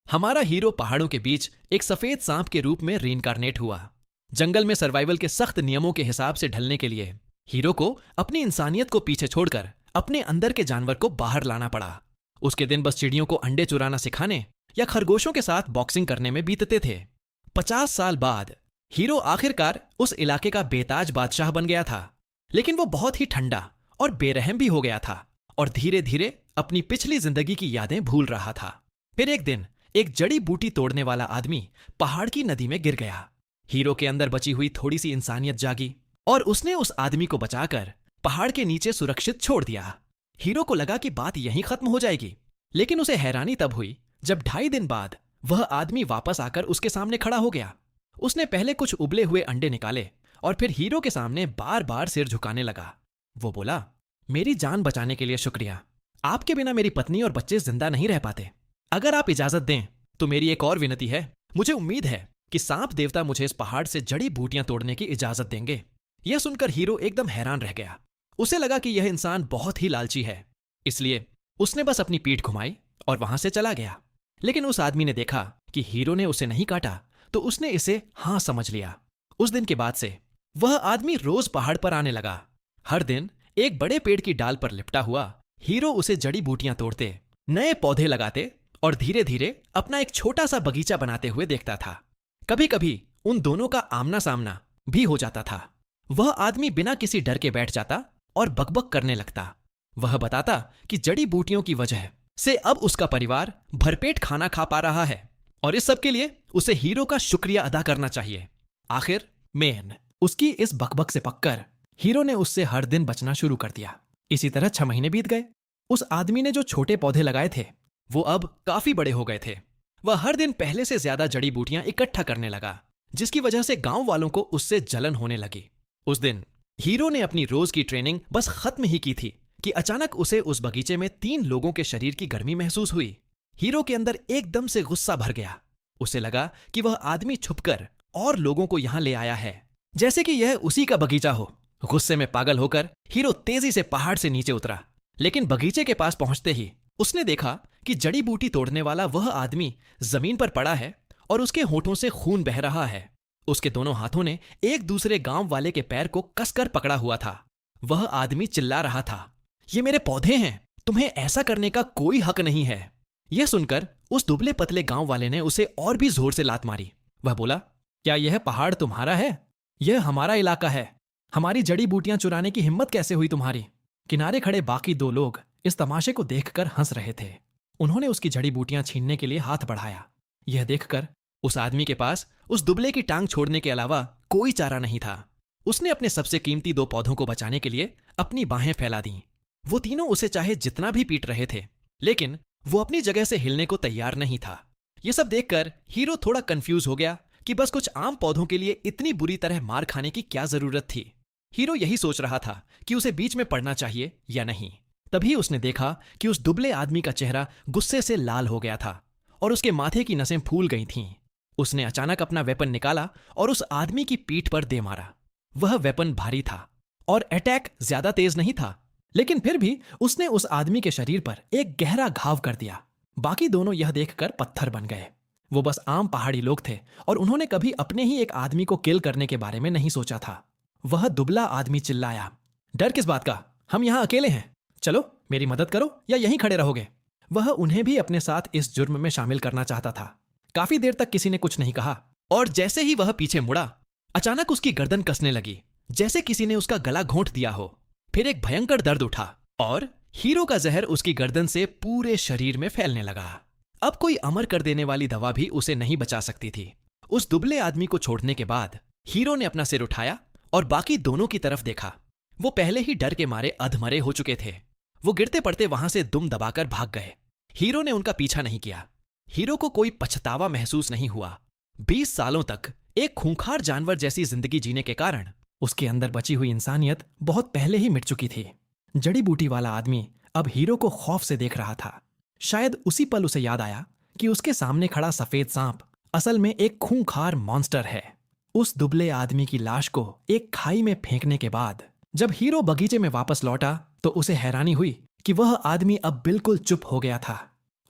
हमारा हीरो पहाड़ों के बीच एक सफेद सांप के रूप में रीइंकार्नेट हुआ। जंगल में सर्वाइवल के सख्त नियमों के हिसाब से ढलने के लिए हीरो को अपनी इंसानियत को पीछे छोड़कर अपने अंदर के जानवर को बाहर लाना पड़ा। उसके दिन बस चिड़ियों को अंडे चुराना सिखाने या खरगोशों के साथ बॉक्सिंग करने में बीतते थे। 50 साल बाद हीरो आखिरकार उस इलाके का बेताज बादशाह बन गया था, लेकिन वो बहुत ही ठंडा और बेरहम भी हो गया था और धीरे धीरे अपनी पिछली जिंदगी की यादें भूल रहा था। फिर एक दिन एक जड़ी बूटी तोड़ने वाला आदमी पहाड़ की नदी में गिर गया। हीरो के अंदर बची हुई थोड़ी सी इंसानियत जागी और उसने उस आदमी को बचाकर पहाड़ के नीचे सुरक्षित छोड़ दिया। हीरो को लगा कि बात यहीं खत्म हो जाएगी, लेकिन उसे हैरानी तब हुई जब 2.5 दिन बाद वह आदमी वापस आकर उसके सामने खड़ा हो गया। उसने पहले कुछ उबले हुए अंडे निकाले और फिर हीरो के सामने बार बार सिर झुकाने लगा। वो बोला, मेरी जान बचाने के लिए शुक्रिया। आपके बिना मेरी पत्नी और बच्चे जिंदा नहीं रह पाते। अगर आप इजाजत दें तो मेरी एक और विनती है। मुझे उम्मीद है कि सांप देवता मुझे इस पहाड़ से जड़ी बूटियां तोड़ने की इजाजत देंगे। यह सुनकर हीरो एकदम हैरान रह गया। उसे लगा कि यह इंसान बहुत ही लालची है, इसलिए उसने बस अपनी पीठ घुमाई और वहां से चला गया। लेकिन उस आदमी ने देखा कि हीरो ने उसे नहीं काटा, तो उसने इसे हाँ समझ लिया। उस दिन के बाद से वह आदमी रोज पहाड़ पर आने लगा। हर दिन एक बड़े पेड़ की डाल पर लिपटा हुआ हीरो उसे जड़ी बूटियां तोड़ते, नए पौधे लगाते और धीरे धीरे अपना एक छोटा सा बगीचा बनाते हुए देखता था। कभी कभी उन दोनों का आमना सामना भी हो जाता था। वह आदमी बिना किसी डर के बैठ जाता और बकबक करने लगता। वह बताता कि जड़ी बूटियों की वजह से अब उसका परिवार भरपेट खाना खा पा रहा है और इस सब के लिए उसे हीरो का शुक्रिया अदा करना चाहिए। आखिर मेन उसकी इस बकबक से पककर हीरो ने उससे हर दिन बचना शुरू कर दिया। इसी तरह 6 महीने बीत गए। उस आदमी ने जो छोटे पौधे लगाए थे वो अब काफी बड़े हो गए थे। वह हर दिन पहले से ज्यादा जड़ी बूटियां इकट्ठा करने लगा, जिसकी वजह से गांव वालों को उससे जलन होने लगी। उस दिन हीरो ने अपनी रोज की ट्रेनिंग बस खत्म ही की थी कि अचानक उसे उस बगीचे में 3 लोगों के शरीर की गर्मी महसूस हुई। हीरो के अंदर एकदम से गुस्सा भर गया। उसे लगा कि वह आदमी छुपकर और लोगों को यहां ले आया है, जैसे कि यह उसी का बगीचा हो। गुस्से में पागल होकर हीरो तेजी से पहाड़ से नीचे उतरा, लेकिन बगीचे के पास पहुंचते ही उसने देखा कि जड़ी बूटी तोड़ने वाला वह आदमी जमीन पर पड़ा है और उसके होठों से खून बह रहा है। उसके दोनों हाथों ने एक दूसरे गांव वाले के पैर को कसकर पकड़ा हुआ था। वह आदमी चिल्ला रहा था, ये मेरे पौधे हैं, तुम्हें ऐसा करने का कोई हक नहीं है। यह सुनकर उस दुबले पतले गांव वाले ने उसे और भी जोर से लात मारी। वह बोला, क्या यह पहाड़ तुम्हारा है? यह हमारा इलाका है। हमारी जड़ी बूटियां चुराने की हिम्मत कैसे हुई तुम्हारी? किनारे खड़े बाकी 2 लोग इस तमाशे को देखकर हंस रहे थे। उन्होंने उसकी जड़ी बूटियां छीनने के लिए हाथ बढ़ाया। यह देखकर उस आदमी के पास उस दुबले की टांग छोड़ने के अलावा कोई चारा नहीं था। उसने अपने सबसे कीमती 2 पौधों को बचाने के लिए अपनी बाहें फैला दी। वो तीनों उसे चाहे जितना भी पीट रहे थे, लेकिन वो अपनी जगह से हिलने को तैयार नहीं था। यह सब देखकर हीरो थोड़ा कंफ्यूज हो गया कि बस कुछ आम पौधों के लिए इतनी बुरी तरह मार खाने की क्या जरूरत थी। हीरो यही सोच रहा था कि उसे बीच में पड़ना चाहिए या नहीं। तभी उसने देखा कि उस दुबले आदमी का चेहरा गुस्से से लाल हो गया था और उसके माथे की नसें फूल गई थीं। उसने अचानक अपना वेपन निकाला और उस आदमी की पीठ पर दे मारा। वह वेपन भारी था और अटैक ज्यादा तेज नहीं था, लेकिन फिर भी उसने उस आदमी के शरीर पर एक गहरा घाव कर दिया। बाकी दोनों यह देखकर पत्थर बन गए। वो बस आम पहाड़ी लोग थे और उन्होंने कभी अपने ही एक आदमी को किल करने के बारे में नहीं सोचा था। वह दुबला आदमी चिल्लाया, डर किस बात का? हम यहां अकेले हैं। चलो मेरी मदद करो या यहीं खड़े रहोगे। वह उन्हें भी अपने साथ इस जुर्म में शामिल करना चाहता था। काफी देर तक किसी ने कुछ नहीं कहा और जैसे ही वह पीछे मुड़ा, अचानक उसकी गर्दन कसने लगी, जैसे किसी ने उसका गला घोंट दिया हो। फिर एक भयंकर दर्द उठा और हीरो का जहर उसकी गर्दन से पूरे शरीर में फैलने लगा। अब कोई अमर कर देने वाली दवा भी उसे नहीं बचा सकती थी। उस दुबले आदमी को छोड़ने के बाद हीरो ने अपना सिर उठाया और बाकी दोनों की तरफ देखा। वो पहले ही डर के मारे अधमरे हो चुके थे। वो गिरते पड़ते वहां से दुम दबाकर भाग गए। हीरो ने उनका पीछा नहीं किया। हीरो को कोई पछतावा महसूस नहीं हुआ। 20 सालों तक एक खूंखार जानवर जैसी जिंदगी जीने के कारण उसके अंदर बची हुई इंसानियत बहुत पहले ही मिट चुकी थी। जड़ी बूटी वाला आदमी अब हीरो को खौफ से देख रहा था। शायद उसी पल उसे याद आया कि उसके सामने खड़ा सफेद सांप असल में एक खूंखार मॉन्स्टर है। उस दुबले आदमी की लाश को एक खाई में फेंकने के बाद जब हीरो बगीचे में वापस लौटा तो उसे हैरानी हुई कि वह आदमी अब बिल्कुल चुप हो गया था।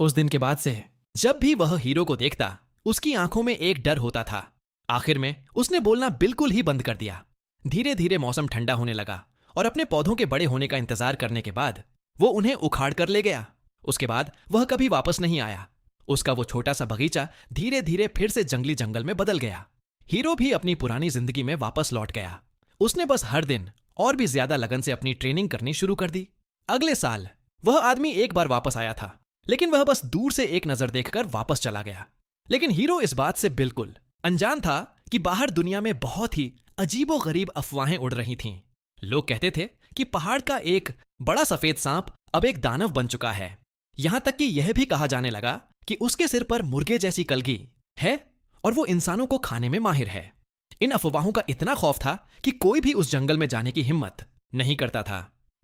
उस दिन के बाद से जब भी वह हीरो को देखता उसकी आंखों में एक डर होता था। आखिर में उसने बोलना बिल्कुल ही बंद कर दिया। धीरे धीरे मौसम ठंडा होने लगा और अपने पौधों के बड़े होने का इंतजार करने के बाद वो उन्हें उखाड़ कर ले गया। उसके बाद वह कभी वापस नहीं आया। उसका वो छोटा सा बगीचा धीरे धीरे फिर से जंगली जंगल में बदल गया। हीरो भी अपनी पुरानी जिंदगी में वापस लौट गया। उसने बस हर दिन और भी ज्यादा लगन से अपनी ट्रेनिंग करनी शुरू कर दी। अगले साल वह आदमी एक बार वापस आया था, लेकिन वह बस दूर से एक नजर देखकर वापस चला गया। लेकिन हीरो इस बात से बिल्कुल अनजान था कि बाहर दुनिया में बहुत ही अजीबोगरीब अफवाहें उड़ रही थीं। लोग कहते थे कि पहाड़ का एक बड़ा सफेद सांप अब एक दानव बन चुका है। यहां तक कि यह भी कहा जाने लगा कि उसके सिर पर मुर्गे जैसी कलगी है और वो इंसानों को खाने में माहिर है। इन अफवाहों का इतना खौफ था कि कोई भी उस जंगल में जाने की हिम्मत नहीं करता था।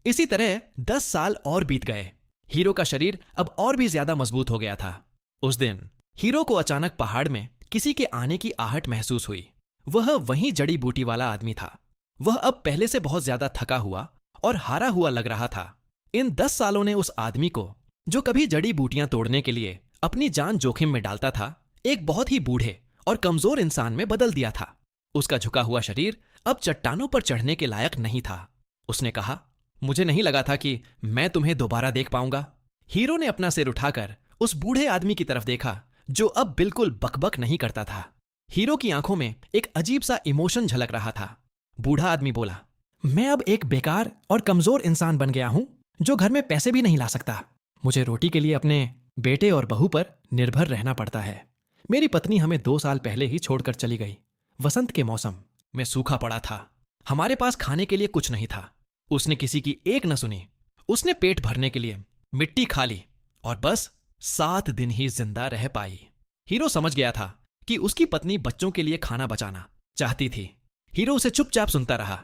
इसी तरह 10 साल और बीत गए। हीरो का शरीर अब और भी ज्यादा मजबूत हो गया था। उस दिन हीरो को अचानक पहाड़ में किसी के आने की आहट महसूस हुई। वह वही जड़ी बूटी वाला आदमी था। वह अब पहले से बहुत ज्यादा थका हुआ और हारा हुआ लग रहा था। इन 10 सालों ने उस आदमी को, जो कभी जड़ी बूटियां तोड़ने के लिए अपनी जान जोखिम में डालता था, एक बहुत ही बूढ़े और कमजोर इंसान में बदल दिया था। उसका झुका हुआ शरीर अब चट्टानों पर चढ़ने के लायक नहीं था। उसने कहा, मुझे नहीं लगा था कि मैं तुम्हें दोबारा देख पाऊंगा। हीरो ने अपना सिर उठाकर उस बूढ़े आदमी की तरफ देखा, जो अब बिल्कुल बकबक नहीं करता था। हीरो की आंखों में एक अजीब सा इमोशन झलक रहा था। बूढ़ा आदमी बोला, मैं अब एक बेकार और कमजोर इंसान बन गया हूं, जो घर में पैसे भी नहीं ला सकता। मुझे रोटी के लिए अपने बेटे और बहू पर निर्भर रहना पड़ता है। मेरी पत्नी हमें 2 साल पहले ही छोड़कर चली गई। वसंत के मौसम में सूखा पड़ा था। हमारे पास खाने के लिए कुछ नहीं था। उसने किसी की एक न सुनी। उसने पेट भरने के लिए मिट्टी खा ली और बस 7 दिन ही जिंदा रह पाई। हीरो समझ गया था कि उसकी पत्नी बच्चों के लिए खाना बचाना चाहती थी। हीरो उसे चुपचाप सुनता रहा।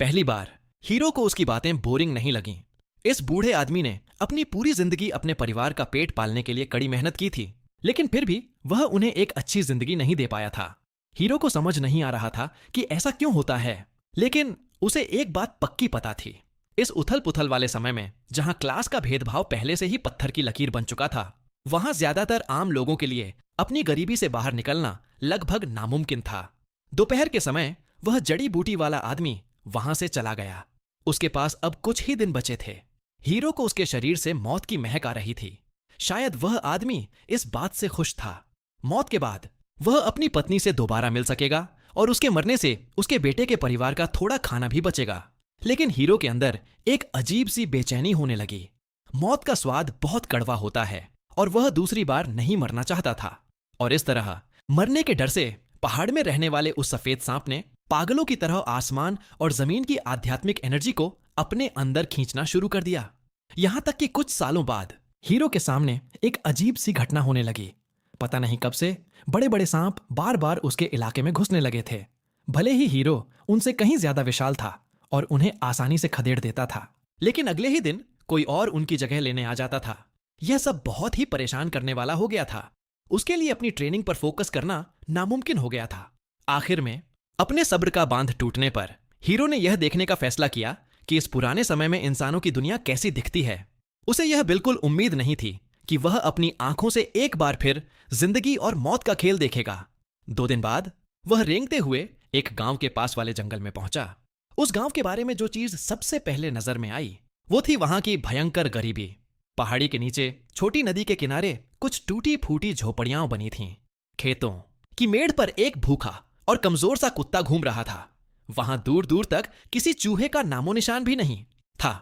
पहली बार हीरो को उसकी बातें बोरिंग नहीं लगीं। इस बूढ़े आदमी ने अपनी पूरी जिंदगी अपने परिवार का पेट पालने के लिए कड़ी मेहनत की थी, लेकिन फिर भी वह उन्हें एक अच्छी जिंदगी नहीं दे पाया था। हीरो को समझ नहीं आ रहा था कि ऐसा क्यों होता है, लेकिन उसे एक बात पक्की पता थी। इस उथल पुथल वाले समय में, जहां क्लास का भेदभाव पहले से ही पत्थर की लकीर बन चुका था, वहां ज्यादातर आम लोगों के लिए अपनी गरीबी से बाहर निकलना लगभग नामुमकिन था। दोपहर के समय वह जड़ी बूटी वाला आदमी वहां से चला गया। उसके पास अब कुछ ही दिन बचे थे। हीरो को उसके शरीर से मौत की महक आ रही थी। शायद वह आदमी इस बात से खुश था। मौत के बाद वह अपनी पत्नी से दोबारा मिल सकेगा और उसके मरने से उसके बेटे के परिवार का थोड़ा खाना भी बचेगा। लेकिन हीरो के अंदर एक अजीब सी बेचैनी होने लगी। मौत का स्वाद बहुत कड़वा होता है और वह दूसरी बार नहीं मरना चाहता था। और इस तरह मरने के डर से पहाड़ में रहने वाले उस सफेद सांप ने पागलों की तरह आसमान और जमीन की आध्यात्मिक एनर्जी को अपने अंदर खींचना शुरू कर दिया। यहां तक कि कुछ सालों बाद हीरो के सामने एक अजीब सी घटना होने लगी। पता नहीं कब से बड़े बड़े सांप बार बार उसके इलाके में घुसने लगे थे। भले ही हीरो उनसे कहीं ज्यादा विशाल था और उन्हें आसानी से खदेड़ देता था, लेकिन अगले ही दिन कोई और उनकी जगह लेने आ जाता था। यह सब बहुत ही परेशान करने वाला हो गया था। उसके लिए अपनी ट्रेनिंग पर फोकस करना नामुमकिन हो गया था। आखिर में अपने सब्र का बांध टूटने पर हीरो ने यह देखने का फैसला किया कि इस पुराने समय में इंसानों की दुनिया कैसी दिखती है। उसे यह बिल्कुल उम्मीद नहीं थी कि वह अपनी आंखों से एक बार फिर जिंदगी और मौत का खेल देखेगा। 2 दिन बाद वह रेंगते हुए एक गांव के पास वाले जंगल में पहुंचा। उस गांव के बारे में जो चीज सबसे पहले नजर में आई वो थी वहां की भयंकर गरीबी। पहाड़ी के नीचे छोटी नदी के किनारे कुछ टूटी फूटी झोपड़ियां बनी थीं। खेतों की मेड़ पर एक भूखा और कमजोर सा कुत्ता घूम रहा था। वहां दूर दूर तक किसी चूहे का नामो निशान भी नहीं था।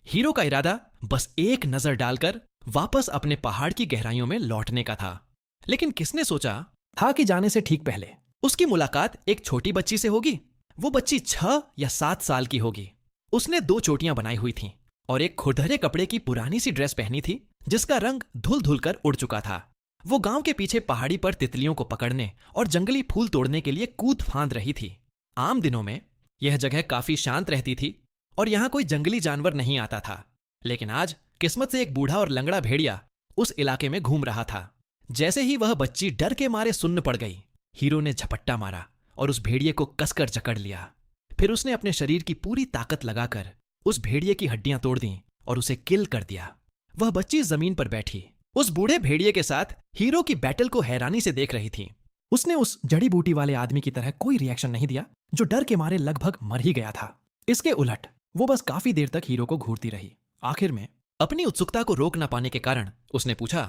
हीरो का इरादा बस एक नजर डालकर वापस अपने पहाड़ की गहराइयों में लौटने का था। लेकिन किसने सोचा था कि जाने से ठीक पहले उसकी मुलाकात एक छोटी बच्ची से होगी। वो बच्ची 6 या 7 साल की होगी। उसने 2 चोटियां बनाई हुई थीं और एक खुरदरे कपड़े की पुरानी सी ड्रेस पहनी थी, जिसका रंग धुल धुल कर उड़ चुका था। वो गांव के पीछे पहाड़ी पर तितलियों को पकड़ने और जंगली फूल तोड़ने के लिए कूद फांद रही थी। आम दिनों में यह जगह काफी शांत रहती थी और यहां कोई जंगली जानवर नहीं आता था। लेकिन आज किस्मत से एक बूढ़ा और लंगड़ा भेड़िया उस इलाके में घूम रहा था। जैसे ही वह बच्ची डर के मारे सुन्न पड़ गई, हीरो ने झपट्टा मारा और उस भेड़िए को कसकर जकड़ लिया। फिर उसने अपने शरीर की पूरी ताकत लगाकर उस भेड़िए की हड्डियां तोड़ दी और उसे किल कर दिया। वह बच्ची जमीन पर बैठी उस बूढ़े भेड़िए के साथ हीरो की बैटल को हैरानी से देख रही थी। उसने उस जड़ी बूटी वाले आदमी की तरह कोई रिएक्शन नहीं दिया जो डर के मारे लगभग मर ही गया था। इसके उलट वो बस काफी देर तक हीरो को घूरती रही। आखिर में अपनी उत्सुकता को रोक न पाने के कारण उसने पूछा,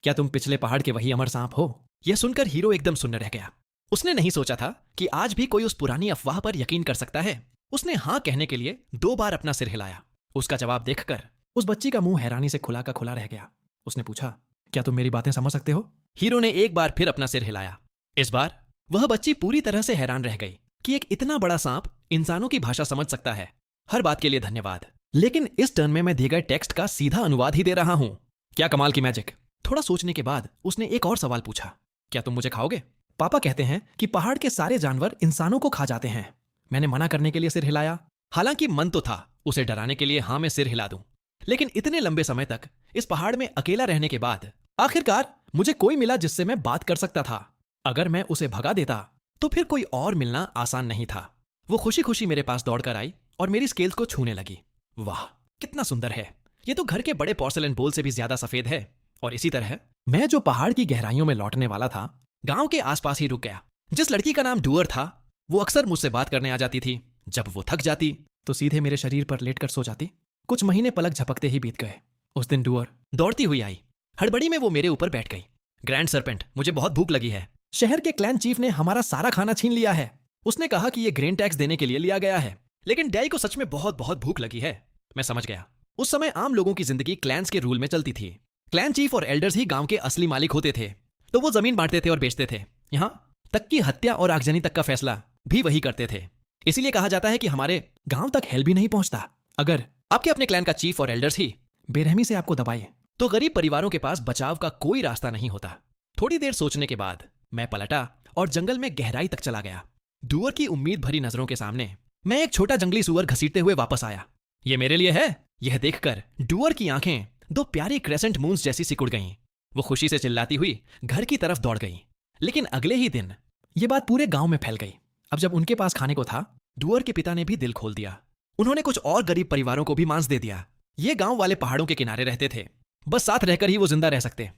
क्या तुम पिछले पहाड़ के वही अमर सांप हो? यह सुनकर हीरो एकदम सुन्न रह गया। उसने नहीं सोचा था कि आज भी कोई उस पुरानी अफवाह पर यकीन कर सकता है। उसने हाँ कहने के लिए 2 बार अपना सिर हिलाया। उसका जवाब देखकर उस बच्ची का मुंह हैरानी से खुला का खुला रह गया। उसने पूछा, क्या तुम मेरी बातें समझ सकते हो? हीरो ने एक बार फिर अपना सिर हिलाया। इस बार वह बच्ची पूरी तरह से हैरान रह गई कि एक इतना बड़ा सांप इंसानों की भाषा समझ सकता है। हर बात के लिए धन्यवाद, लेकिन इस टर्न में मैं दिए गए टेक्स्ट का सीधा अनुवाद ही दे रहा हूं। क्या कमाल की मैजिक। थोड़ा सोचने के बाद उसने एक और सवाल पूछा, क्या तुम मुझे खाओगे? पापा कहते हैं कि पहाड़ के सारे जानवर इंसानों को खा जाते हैं। मैंने मना करने के लिए सिर हिलाया। हालांकि मन तो था उसे डराने के लिए हाँ मैं सिर हिला दूं, लेकिन इतने लंबे समय तक इस पहाड़ में अकेला रहने के बाद आखिरकार मुझे कोई मिला जिससे मैं बात कर सकता था। अगर मैं उसे भगा देता तो फिर कोई और मिलना आसान नहीं था। वो खुशी खुशी मेरे पास दौड़कर आई और मेरी स्केल्स को छूने लगी। वाह कितना सुंदर है, ये तो घर के बड़े पोर्सेलेन बोल से भी ज्यादा सफेद है। और इसी तरह मैं जो पहाड़ की गहराइयों में लौटने वाला था, गांव के आसपास ही रुक गया। जिस लड़की का नाम डूअर था वो अक्सर मुझसे बात करने आ जाती थी। जब वो थक जाती तो सीधे मेरे शरीर पर लेटकर सो जाती। कुछ महीने पलक झपकते ही बीत गए। उस दिन डूअर दौड़ती हुई आई। हड़बड़ी में वो मेरे ऊपर बैठ गई। ग्रैंड सरपेंट, मुझे बहुत भूख लगी है। शहर के क्लैन चीफ ने हमारा सारा खाना छीन लिया है। उसने कहा कि ये ग्रेन टैक्स देने के लिए लिया गया है, लेकिन डैई को सच में बहुत बहुत भूख लगी है। मैं समझ गया। उस समय आम लोगों की जिंदगी क्लैंस के रूल में चलती थी। क्लैन चीफ और एल्डर्स ही गांव के असली मालिक होते थे, तो वो जमीन बांटते थे और बेचते थे। यहां तक कि हत्या और आगजनी तक का फैसला भी वही करते थे। इसीलिए कहा जाता है कि हमारे गांव तक हेल भी नहीं पहुंचता। अगर आपके अपने क्लैन का चीफ और एल्डर्स ही बेरहमी से आपको दबाए तो गरीब परिवारों के पास बचाव का कोई रास्ता नहीं होता। थोड़ी देर सोचने के बाद मैं पलटा और जंगल में गहराई तक चला गया। डूअर की उम्मीद भरी नजरों के सामने मैं एक छोटा जंगली सुअर घसीटते हुए वापस आया। ये मेरे लिए है। यह देखकर डूअर की आंखें 2 प्यारी क्रेसेंट मून्स जैसी सिकुड़ गईं। वो खुशी से चिल्लाती हुई घर की तरफ दौड़ गई। लेकिन अगले ही दिन ये बात पूरे गांव में फैल गई। अब जब उनके पास खाने को था, डूअर के पिता ने भी दिल खोल दिया। उन्होंने कुछ और गरीब परिवारों को भी मांस दे दिया। ये गांव वाले पहाड़ों के किनारे रहते थे, बस साथ रहकर ही वो जिंदा रह सकते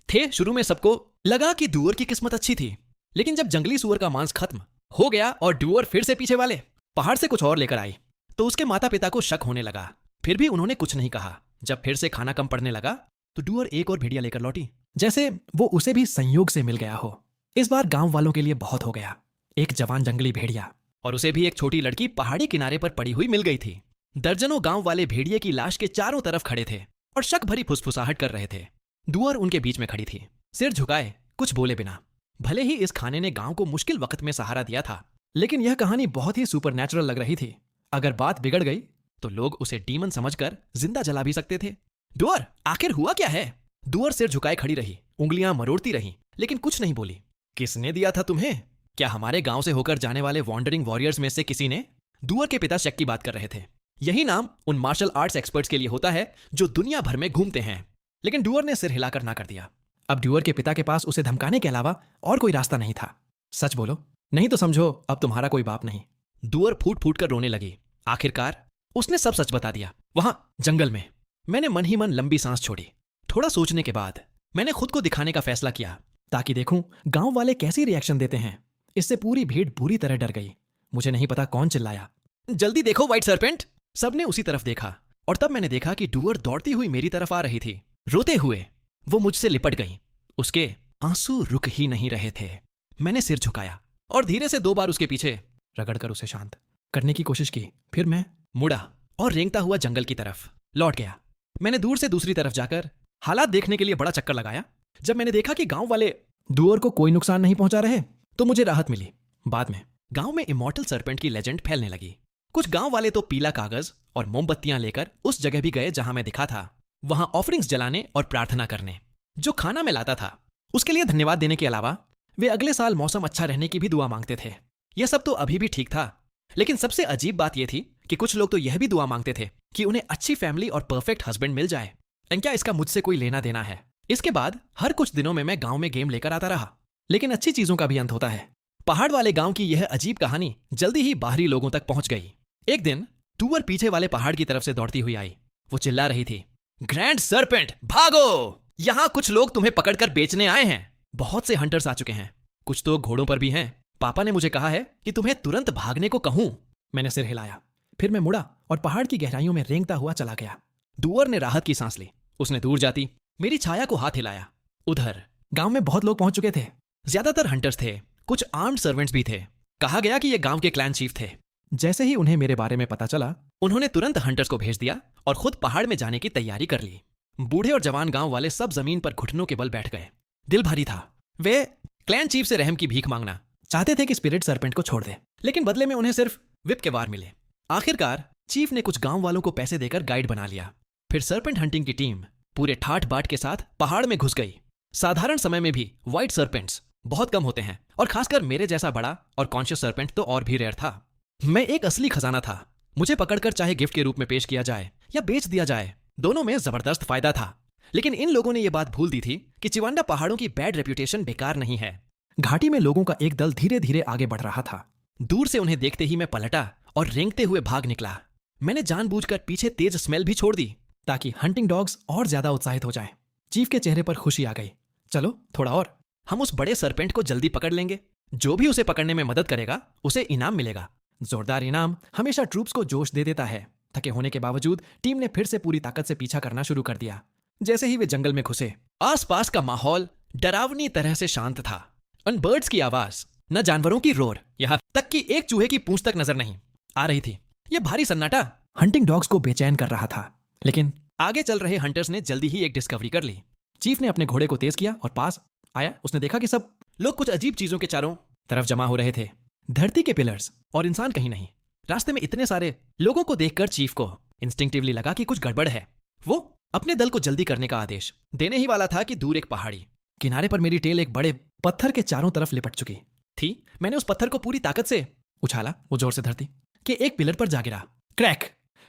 थे। शुरू में सबको लगा कि डूअर की किस्मत अच्छी थी, लेकिन जब जंगली सुअर का मांस खत्म हो गया और डूअर फिर से पीछे वाले पहाड़ से कुछ और लेकर आई, तो उसके माता पिता को शक होने लगा। फिर भी उन्होंने कुछ नहीं कहा। जब फिर से खाना कम पड़ने लगा तो डूअर एक और भेड़िया लेकर लौटी, जैसे वो उसे भी संयोग से मिल गया हो। इस बार गांव वालों के लिए बहुत हो गया। एक जवान जंगली भेड़िया और उसे भी एक छोटी लड़की पहाड़ी किनारे पर पड़ी हुई मिल गई थी। दर्जनों गांव वाले भेड़िए की लाश के चारों तरफ खड़े थे और शक भरी फुसफुसाहट कर रहे थे। डूअर उनके बीच में खड़ी थी, सिर झुकाए, कुछ बोले बिना। भले ही इस खाने ने गांव को मुश्किल वक्त में सहारा दिया था, लेकिन यह कहानी बहुत ही सुपरनैचुरल लग रही थी। अगर बात बिगड़ गई तो लोग उसे डीमन समझकर जिंदा जला भी सकते थे। डूअर, आखिर हुआ क्या है? डूअर सिर झुकाए खड़ी रही, उंगलियां मरोड़ती रही, लेकिन कुछ नहीं बोली। किसने दिया था तुम्हें? क्या हमारे गांव से होकर जाने वाले वॉन्डरिंग वॉरियर्स में से किसी ने? डूअर के पिता शक की बात कर रहे थे। यही नाम उन मार्शल आर्ट्स एक्सपर्ट्स के लिए होता है जो दुनिया भर में घूमते हैं। लेकिन डूअर ने सिर हिलाकर ना कर दिया। अब डूअर के पिता के पास उसे धमकाने के अलावा और कोई रास्ता नहीं था। सच बोलो, नहीं तो समझो अब तुम्हारा कोई बाप नहीं। डूअर फूट फूट कर रोने लगी। आखिरकार उसने सब सच बता दिया। वहां जंगल में मैंने मन ही मन लंबी सांस छोड़ी। थोड़ा सोचने के बाद मैंने खुद को दिखाने का फैसला किया, ताकि देखूं गांव वाले कैसी रिएक्शन देते हैं। इससे पूरी भीड़ बुरी तरह डर गई। मुझे नहीं पता कौन चिल्लाया, जल्दी देखो व्हाइट सरपेंट। सबने उसी तरफ देखा और तब मैंने देखा कि डूअर दौड़ती हुई मेरी तरफ आ रही थी। रोते हुए वो मुझसे लिपट गई। उसके आंसू रुक ही नहीं रहे थे। मैंने सिर झुकाया और धीरे से 2 बार उसके पीछे रगड़कर उसे शांत करने की कोशिश की। फिर मैं मुड़ा और रेंगता हुआ जंगल की तरफ लौट गया। मैंने दूर से दूसरी तरफ जाकर हालात देखने के लिए बड़ा चक्कर लगाया। जब मैंने देखा कि गांव वाले डूअर को कोई नुकसान नहीं पहुंचा रहे, तो मुझे राहत मिली। बाद में गांव में इमॉर्टल सरपेंट की लेजेंड फैलने लगी। कुछ गांव वाले तो पीला कागज और मोमबत्तियां लेकर उस जगह भी गए जहां मैं दिखा था, वहां ऑफरिंग्स जलाने और प्रार्थना करने। जो खाना मैं लाता था उसके लिए धन्यवाद देने के अलावा वे अगले साल मौसम अच्छा रहने की भी दुआ मांगते थे। यह सब तो अभी भी ठीक था, लेकिन सबसे अजीब बात यह थी कि कुछ लोग तो यह भी दुआ मांगते थे कि उन्हें अच्छी फैमिली और परफेक्ट हस्बैंड मिल जाए। क्या इसका मुझसे कोई लेना देना है? इसके बाद हर कुछ दिनों में मैं गांव में गेम लेकर आता रहा, लेकिन अच्छी चीजों का भी अंत होता है। पहाड़ वाले गांव की यह अजीब कहानी जल्दी ही बाहरी लोगों तक पहुंच गई। एक दिन डूअर पीछे वाले पहाड़ की तरफ से दौड़ती हुई आई। वो चिल्ला रही थी, ग्रैंड सरपेंट भागो! यहाँ कुछ लोग तुम्हें पकड़कर बेचने आए हैं। बहुत से हंटर्स आ चुके हैं, कुछ तो घोड़ों पर भी हैं। पापा ने मुझे कहा है कि तुम्हें तुरंत भागने को कहूं। मैंने सिर हिलाया। फिर मैं मुड़ा और पहाड़ की गहराइयों में रेंगता हुआ चला गया। डूअर ने राहत की सांस ली। उसने दूर जाती मेरी छाया को हाथ हिलाया। उधर गांव में बहुत लोग पहुंच चुके थे। ज्यादातर हंटर्स थे, कुछ आर्म्ड सर्वेंट्स भी थे। कहा गया कि ये गांव के क्लैन चीफ थे। जैसे ही उन्हें मेरे बारे में पता चला, उन्होंने तुरंत हंटर्स को भेज दिया और खुद पहाड़ में जाने की तैयारी कर ली। बूढ़े और जवान गांव वाले सब जमीन पर घुटनों के बल बैठ गए। दिल भारी था। वे क्लैन चीफ से रहम की भीख मांगना चाहते थे कि स्पिरिट सर्पेंट को छोड़ दे, लेकिन बदले में उन्हें सिर्फ विप के वार मिले। आखिरकार चीफ ने कुछ गांव वालों को पैसे देकर गाइड बना लिया। फिर सर्पेंट हंटिंग की टीम पूरे ठाठ बाट के साथ पहाड़ में घुस गई। साधारण समय में भी व्हाइट सर्पेंट्स बहुत कम होते हैं, और खासकर मेरे जैसा बड़ा और कॉन्शियस सर्पेंट तो और भी रेयर था। मैं एक असली खजाना था। मुझे पकड़कर चाहे गिफ्ट के रूप में पेश किया जाए या बेच दिया जाए, दोनों में जबरदस्त फायदा था। लेकिन इन लोगों ने यह बात भूल दी थी कि चिवांडा पहाड़ों की बैड रेप्यूटेशन बेकार नहीं है। घाटी में लोगों का एक दल धीरे धीरे आगे बढ़ रहा था। दूर से उन्हें देखते ही मैं पलटा और रेंगते हुए भाग निकला। मैंने जानबूझकर पीछे तेज स्मेल भी छोड़ दी ताकि हंटिंग डॉग्स और ज्यादा उत्साहित हो जाएं। चीफ के चेहरे पर खुशी आ गई। चलो थोड़ा और, हम उस बड़े सरपेंट को जल्दी पकड़ लेंगे। जो भी उसे पकड़ने में मदद करेगा उसे इनाम मिलेगा। जोरदार इनाम हमेशा ट्रूप्स को जोश दे देता है। थके होने के बावजूद टीम ने फिर से पूरी ताकत से पीछा करना शुरू कर दिया। जैसे ही वे जंगल में घुसे, आसपास का माहौल डरावनी तरह से शांत था। उन बर्ड्स की आवाज, न जानवरों की रोर, यहाँ तक कि एक चूहे की पूंछ तक नजर नहीं आ रही थी। यह भारी सन्नाटा हंटिंग डॉग्स को बेचैन कर रहा था। लेकिन आगे चल रहे हंटर्स ने जल्दी ही एक डिस्कवरी कर ली। चीफ ने अपने घोड़े को तेज किया और पास आया। उसने देखा कि सब लोग कुछ अजीब चीजों के चारों तरफ जमा हो रहे थे। धरती के पिलर्स और इंसान कहीं नहीं। रास्ते में इतने सारे लोगों को देखकर चीफ को इंस्टिंक्टिवली लगा कि कुछ गड़बड़ है। वो अपने दल को जल्दी करने का आदेश देने ही वाला था कि दूर एक पहाड़ी किनारे पर मेरी टेल एक बड़े पत्थर के चारों तरफ लिपट चुकी थी। मैंने उस पत्थर को पूरी ताकत से उछाला। वो जोर से धरती के एक पिलर पर जा गिरा। क्रैक!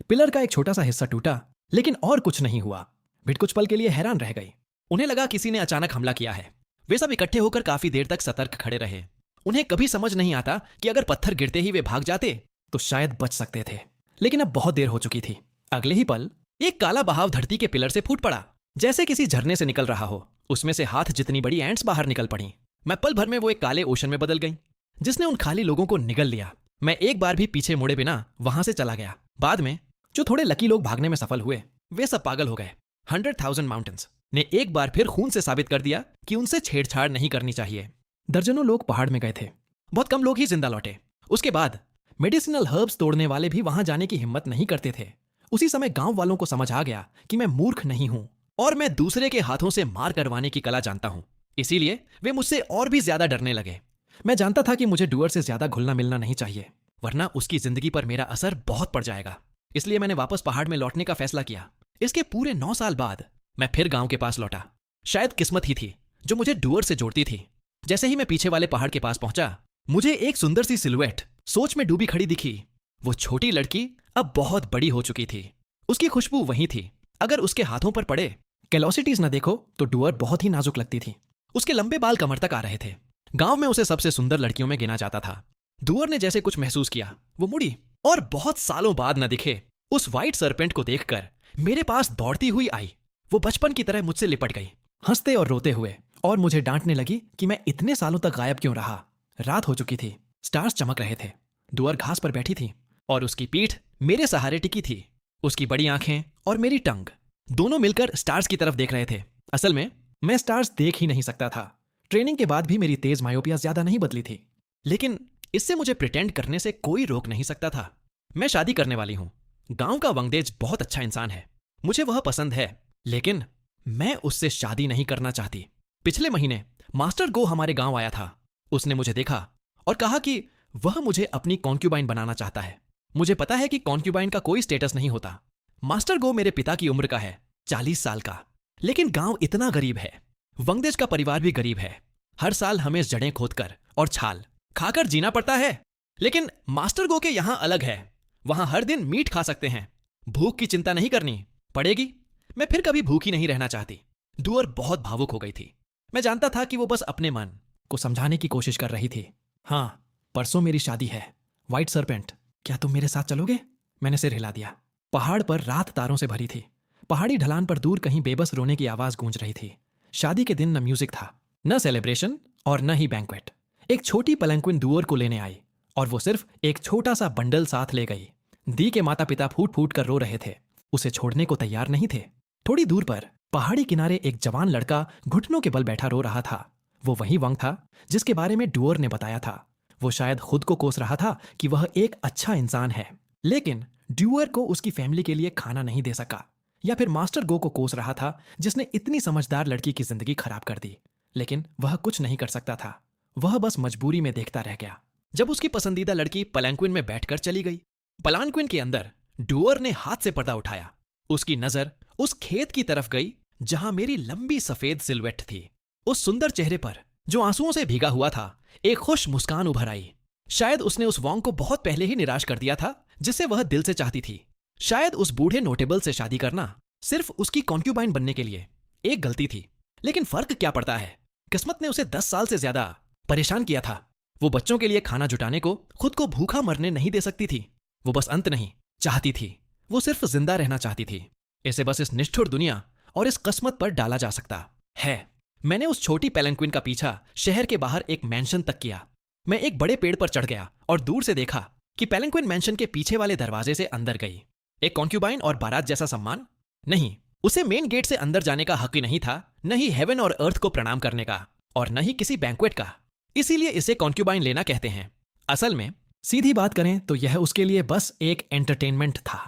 पिलर का एक छोटा सा हिस्सा टूटा, लेकिन और कुछ नहीं हुआ। भिट कुछ पल के लिए हैरान रह गई। उन्हें लगा किसी ने अचानक हमला किया है। वे सब इकट्ठे होकर काफी देर तक सतर्क खड़े रहे। उन्हें कभी समझ नहीं आता कि अगर पत्थर गिरते ही वे भाग जाते तो शायद बच सकते थे, लेकिन अब बहुत देर हो चुकी थी। अगले ही पल एक काला बहाव धरती के पिलर से फूट पड़ा, जैसे किसी झरने से निकल रहा हो। उसमें से हाथ जितनी बड़ी एंट्स बाहर निकल पड़ी। मैं पल भर में वो एक काले ओशन में बदल गई, जिसने उन खाली लोगों को निगल लिया। मैं एक बार भी पीछे मुड़े बिना वहां से चला गया। बाद में जो थोड़े लकी लोग भागने में सफल हुए, वे सब पागल हो गए। 100,000 माउंटेन्स ने एक बार फिर खून से साबित कर दिया कि उनसे छेड़छाड़ नहीं करनी चाहिए। दर्जनों लोग पहाड़ में गए थे, बहुत कम लोग ही जिंदा लौटे। उसके बाद मेडिसिनल हर्ब्स तोड़ने वाले भी वहां जाने की हिम्मत नहीं करते थे। उसी समय गांव वालों को समझ आ गया कि मैं मूर्ख नहीं हूं और मैं दूसरे के हाथों से मार करवाने की कला जानता हूं। इसीलिए वे मुझसे और भी ज्यादा डरने लगे। मैं जानता था कि मुझे डूअर से ज्यादा घुलना मिलना नहीं चाहिए, वरना उसकी जिंदगी पर मेरा असर बहुत पड़ जाएगा। इसलिए मैंने वापस पहाड़ में लौटने का फैसला किया। इसके पूरे 9 साल बाद मैं फिर गांव के पास लौटा। शायद किस्मत ही थी जो मुझे डूअर से जोड़ती थी। जैसे ही मैं पीछे वाले पहाड़ के पास पहुंचा, मुझे एक सुंदर सी सिलुएट सोच में डूबी खड़ी दिखी। वो छोटी लड़की अब बहुत बड़ी हो चुकी थी। उसकी खुशबू वहीं थी। अगर उसके हाथों पर पड़े कैलोसिटीज न देखो तो डूअर बहुत ही नाजुक लगती थी। उसके लंबे बाल कमर तक आ रहे थे। गांव में उसे सबसे सुंदर लड़कियों में गिना जाता था। डूअर ने जैसे कुछ महसूस किया, वो मुड़ी और बहुत सालों बाद न दिखे उस व्हाइट सरपेंट को देखकर मेरे पास दौड़ती हुई आई। वो बचपन की तरह मुझसे लिपट गई, हंसते और रोते हुए, और मुझे डांटने लगी कि मैं इतने सालों तक गायब क्यों रहा। रात हो चुकी थी, स्टार्स चमक रहे थे। डूअर घास पर बैठी थी और उसकी पीठ मेरे सहारे टिकी थी। उसकी बड़ी आंखें और मेरी टंग दोनों मिलकर स्टार्स की तरफ देख रहे थे। असल में मैं स्टार्स देख ही नहीं सकता था। ट्रेनिंग के बाद भी मेरी तेज मायोपिया ज्यादा नहीं बदली थी, लेकिन इससे मुझे प्रिटेंड करने से कोई रोक नहीं सकता था। मैं शादी करने वाली हूं। गांव का वंगदेज बहुत अच्छा इंसान है, मुझे वह पसंद है, लेकिन मैं उससे शादी नहीं करना चाहती। पिछले महीने मास्टर गो हमारे गांव आया था। उसने मुझे देखा और कहा कि वह मुझे अपनी कॉन्क्यूबाइन बनाना चाहता है। मुझे पता है कि कॉन्क्यूबाइन का कोई स्टेटस नहीं होता। मास्टर गो मेरे पिता की उम्र का है, 40 साल का, लेकिन गांव इतना गरीब है। वंगदेज का परिवार भी गरीब है। हर साल हमें जड़ें खोदकर और छाल खाकर जीना पड़ता है। लेकिन मास्टर गो के यहां अलग है। वहां हर दिन मीट खा सकते हैं, भूख की चिंता नहीं करनी पड़ेगी। मैं फिर कभी भूखी नहीं रहना चाहती। डूअर बहुत भावुक हो गई थी। मैं जानता था कि वो बस अपने मन को समझाने की कोशिश कर रही थी। हाँ, परसों मेरी शादी है। व्हाइट सरपेंट, क्या तुम मेरे साथ चलोगे? मैंने सिर हिला दिया। पहाड़ पर रात तारों से भरी थी। पहाड़ी ढलान पर दूर कहीं बेबस रोने की आवाज गूंज रही थी। शादी के दिन न म्यूजिक था, न सेलिब्रेशन और न ही बैंक्वेट। एक छोटी पलंक्विन डूअर को लेने आई और वो सिर्फ एक छोटा सा बंडल साथ ले गई। दी के माता पिता फूट फूट कर रो रहे थे, उसे छोड़ने को तैयार नहीं थे। थोड़ी दूर पर पहाड़ी किनारे एक जवान लड़का घुटनों के बल बैठा रो रहा था। वो वही वंग था जिसके बारे में डूअर ने बताया था। वो शायद खुद को कोस रहा था कि वह एक अच्छा इंसान है, लेकिन डूअर को उसकी फैमिली के लिए खाना नहीं दे सका। या फिर मास्टर गो को कोस रहा था जिसने इतनी समझदार लड़की की जिंदगी खराब कर दी, लेकिन वह कुछ नहीं कर सकता था। वह बस मजबूरी में देखता रह गया। जब उसकी पसंदीदा लड़की पलंक्विन में बैठकर चली गई, पलांक्विन के अंदर डूअर ने हाथ से पर्दा उठाया। उसकी नजर उस खेत की तरफ गई जहां मेरी लंबी सफेद सिलवेट थी। उस सुंदर चेहरे पर जो आंसुओं से भीगा हुआ था, एक खुश मुस्कान उभर आई। शायद उसने उस वॉन्ग को बहुत पहले ही निराश कर दिया था जिसे वह दिल से चाहती थी। शायद उस बूढ़े नोटेबल से शादी करना सिर्फ उसकी कॉन्क्यूबाइन बनने के लिए एक गलती थी। लेकिन फर्क क्या पड़ता है, किस्मत ने उसे 10 साल से ज्यादा परेशान किया था। वो बच्चों के लिए खाना जुटाने को खुद को भूखा मरने नहीं दे सकती थी। वो बस अंत नहीं चाहती थी, वो सिर्फ जिंदा रहना चाहती थी। इसे बस इस निष्ठुर दुनिया और इस किस्मत पर डाला जा सकता है। मैंने उस छोटी पेलंक्विन का पीछा शहर के बाहर एक मैंशन तक किया। मैं एक बड़े पेड़ पर चढ़ गया और दूर से देखा कि पेलंक्विन मैंशन के पीछे वाले दरवाजे से अंदर गई। एक कॉन्क्यूबाइन और बारात जैसा सम्मान नहीं, उसे मेन गेट से अंदर जाने का हक ही नहीं था, न ही हेवन और अर्थ को प्रणाम करने का, और न ही किसी बैंक्वेट का। इसीलिए इसे कॉन्क्यूबाइन लेना कहते हैं। असल में सीधी बात करें तो यह उसके लिए बस एक एंटरटेनमेंट था।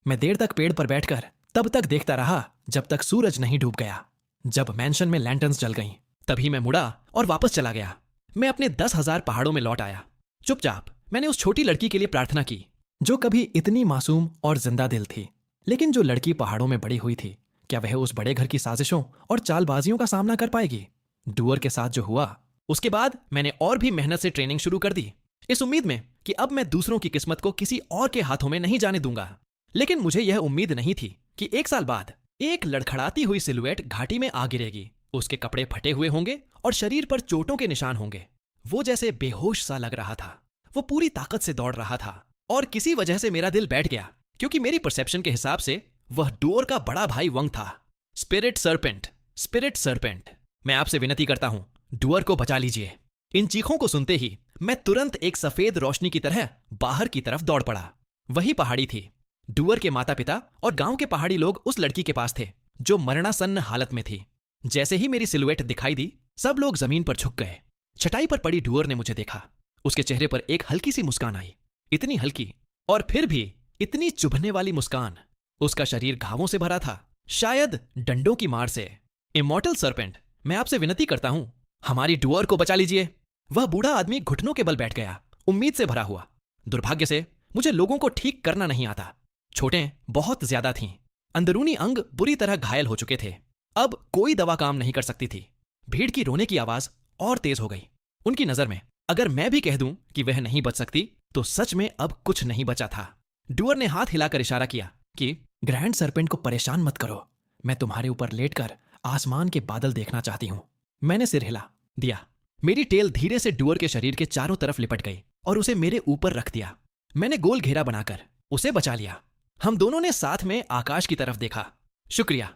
मैं देर तक पेड़ पर बैठकर तब तक देखता रहा जब तक सूरज नहीं डूब गया। जब मैंशन में लैंटर्न्स जल गईं, तभी मैं मुड़ा और वापस चला गया। मैं अपने 10,000 पहाड़ों में लौट आया। चुपचाप मैंने उस छोटी लड़की के लिए प्रार्थना की जो कभी इतनी मासूम और जिंदा दिल थी। लेकिन जो लड़की पहाड़ों में बड़ी हुई थी, क्या वह उस बड़े घर की साजिशों और चालबाजियों का सामना कर पाएगी? डूअर के साथ जो हुआ, उसके बाद मैंने और भी मेहनत से ट्रेनिंग शुरू कर दी, इस उम्मीद में कि अब मैं दूसरों की किस्मत को किसी और के हाथों में नहीं जाने दूंगा। लेकिन मुझे यह उम्मीद नहीं थी कि 1 साल बाद एक लड़खड़ाती हुई सिलुएट घाटी में आ गिरेगी। उसके कपड़े फटे हुए होंगे और शरीर पर चोटों के निशान होंगे। वो जैसे बेहोश सा लग रहा था। वो पूरी ताकत से दौड़ रहा था और किसी वजह से मेरा दिल बैठ गया, क्योंकि मेरी परसेप्शन के हिसाब से वह डूअर का बड़ा भाई वंग था। स्पिरिट सर्पेंट, स्पिरिट सर्पेंट, मैं आपसे विनती करता हूं, डूअर को बचा लीजिए। इन चीखों को सुनते ही मैं तुरंत एक सफेद रोशनी की तरह बाहर की तरफ दौड़ पड़ा। वही पहाड़ी थी। डूअर के माता पिता और गांव के पहाड़ी लोग उस लड़की के पास थे जो मरणासन्न हालत में थी। जैसे ही मेरी सिलुएट दिखाई दी, सब लोग जमीन पर झुक गए। चटाई पर पड़ी डूअर ने मुझे देखा। उसके चेहरे पर एक हल्की सी मुस्कान आई, इतनी हल्की और फिर भी इतनी चुभने वाली मुस्कान। उसका शरीर घावों से भरा था, शायद डंडों की मार से। इमॉर्टल सर्पेंट, मैं आपसे विनती करता हूं, हमारी डूअर को बचा लीजिए। वह बूढ़ा आदमी घुटनों के बल बैठ गया, उम्मीद से भरा हुआ। दुर्भाग्य से मुझे लोगों को ठीक करना नहीं आता। छोटें बहुत ज्यादा थीं, अंदरूनी अंग बुरी तरह घायल हो चुके थे। अब कोई दवा काम नहीं कर सकती थी। भीड़ की रोने की आवाज और तेज हो गई। उनकी नजर में अगर मैं भी कह दूं कि वह नहीं बच सकती, तो सच में अब कुछ नहीं बचा था। डूअर ने हाथ हिलाकर इशारा किया कि ग्रैंड सर्पेंट को परेशान मत करो, मैं तुम्हारे ऊपर लेटकर आसमान के बादल देखना चाहती हूं। मैंने सिर हिला दिया। मेरी टेल धीरे से डूअर के शरीर के चारों तरफ लिपट गई और उसे मेरे ऊपर रख दिया। मैंने गोल घेरा बनाकर उसे बचा लिया। हम दोनों ने साथ में आकाश की तरफ देखा। शुक्रिया।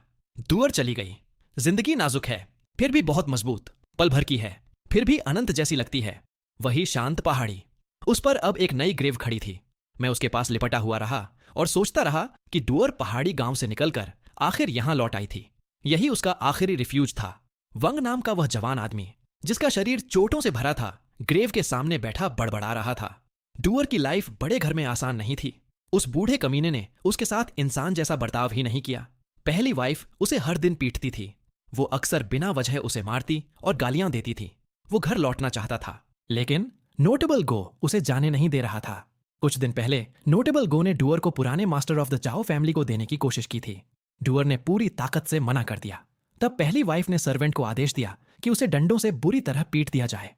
डूअर चली गई। जिंदगी नाजुक है, फिर भी बहुत मजबूत। पल भर की है, फिर भी अनंत जैसी लगती है। वही शांत पहाड़ी, उस पर अब एक नई ग्रेव खड़ी थी। मैं उसके पास लिपटा हुआ रहा और सोचता रहा कि डूअर पहाड़ी गांव से निकलकर आखिर यहां लौट आई थी। यही उसका आखिरी रिफ्यूज था। वंग नाम का वह जवान आदमी, जिसका शरीर चोटों से भरा था, ग्रेव के सामने बैठा बड़बड़ा रहा था। डूअर की लाइफ बड़े घर में आसान नहीं थी। उस बूढ़े कमीने ने उसके साथ इंसान जैसा बर्ताव ही नहीं किया। पहली वाइफ उसे हर दिन पीटती थी। वो अक्सर बिना वजह उसे मारती और गालियां देती थी। वो घर लौटना चाहता था, लेकिन नोटेबल गो उसे जाने नहीं दे रहा था। कुछ दिन पहले नोटेबल गो ने डूअर को पुराने मास्टर ऑफ द जाओ फैमिली को देने की कोशिश की थी। डूअर ने पूरी ताकत से मना कर दिया। तब पहली वाइफ ने सर्वेंट को आदेश दिया कि उसे डंडों से बुरी तरह पीट दिया जाए।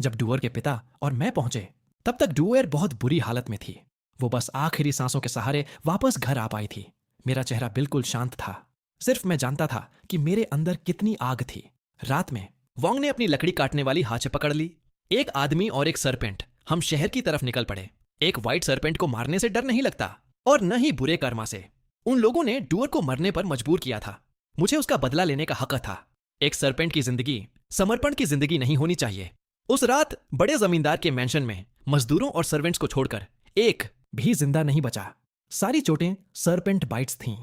जब डूअर के पिता और मैं पहुंचे, तब तक डूअर बहुत बुरी हालत में थी। वो बस आखिरी सांसों के सहारे वापस घर आ पाई थी। मेरा चेहरा बिल्कुल शांत था। सिर्फ मैं जानता था कि मेरे अंदर कितनी आग थी। रात में वोंग ने अपनी लकड़ी काटने वाली हाचे पकड़ ली। एक आदमी और एक सर्पेंट हम शहर की तरफ निकल पड़े। एक व्हाइट सर्पेंट को मारने से डर नहीं लगता, और न ही बुरे कर्मा से। उन लोगों ने डूअर को मरने पर मजबूर किया था। मुझे उसका बदला लेने का हक था। एक सरपेंट की जिंदगी समर्पण की जिंदगी नहीं होनी चाहिए। उस रात बड़े जमींदार के मेंशन में मजदूरों और सर्वेंट्स को छोड़कर एक भी जिंदा नहीं बचा। सारी चोटें सरपेंट बाइट्स थीं।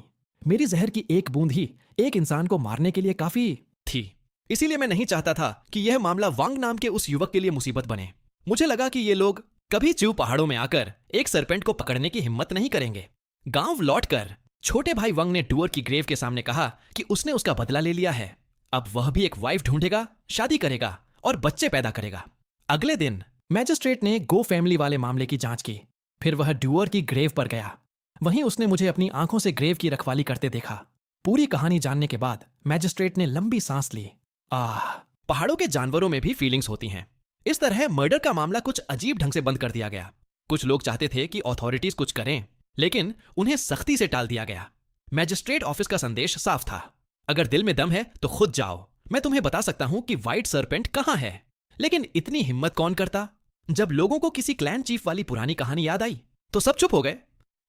मेरी जहर की एक बूंद ही एक इंसान को मारने के लिए काफी थी। इसीलिए मैं नहीं चाहता था कि यह मामला वांग नाम के उस युवक के लिए मुसीबत बने। मुझे लगा कि ये लोग कभी च्यू पहाड़ों में आकर एक सरपेंट को पकड़ने की हिम्मत नहीं करेंगे। गांव लौटकर छोटे भाई वंग ने डुअर की ग्रेव के सामने कहा कि उसने उसका बदला ले लिया है। अब वह भी एक वाइफ ढूंढेगा, शादी करेगा और बच्चे पैदा करेगा। अगले दिन मैजिस्ट्रेट ने गो फैमिली वाले मामले की जांच की। फिर वह डुअर की ग्रेव पर गया। वहीं उसने मुझे अपनी आंखों से ग्रेव की रखवाली करते देखा। पूरी कहानी जानने के बाद मैजिस्ट्रेट ने लंबी सांस ली। पहाड़ों के जानवरों में भी फीलिंग्स होती हैं। इस तरह मर्डर का मामला कुछ अजीब ढंग से बंद कर दिया गया। कुछ लोग चाहते थे कि अथॉरिटीज कुछ करें, लेकिन उन्हें सख्ती से टाल दिया गया। मैजिस्ट्रेट ऑफिस का संदेश साफ था, अगर दिल में दम है तो खुद जाओ। मैं तुम्हें बता सकता हूं कि व्हाइट सरपेंट कहां है। लेकिन इतनी हिम्मत कौन करता। जब लोगों को किसी क्लैन चीफ वाली पुरानी कहानी याद आई तो सब चुप हो गए।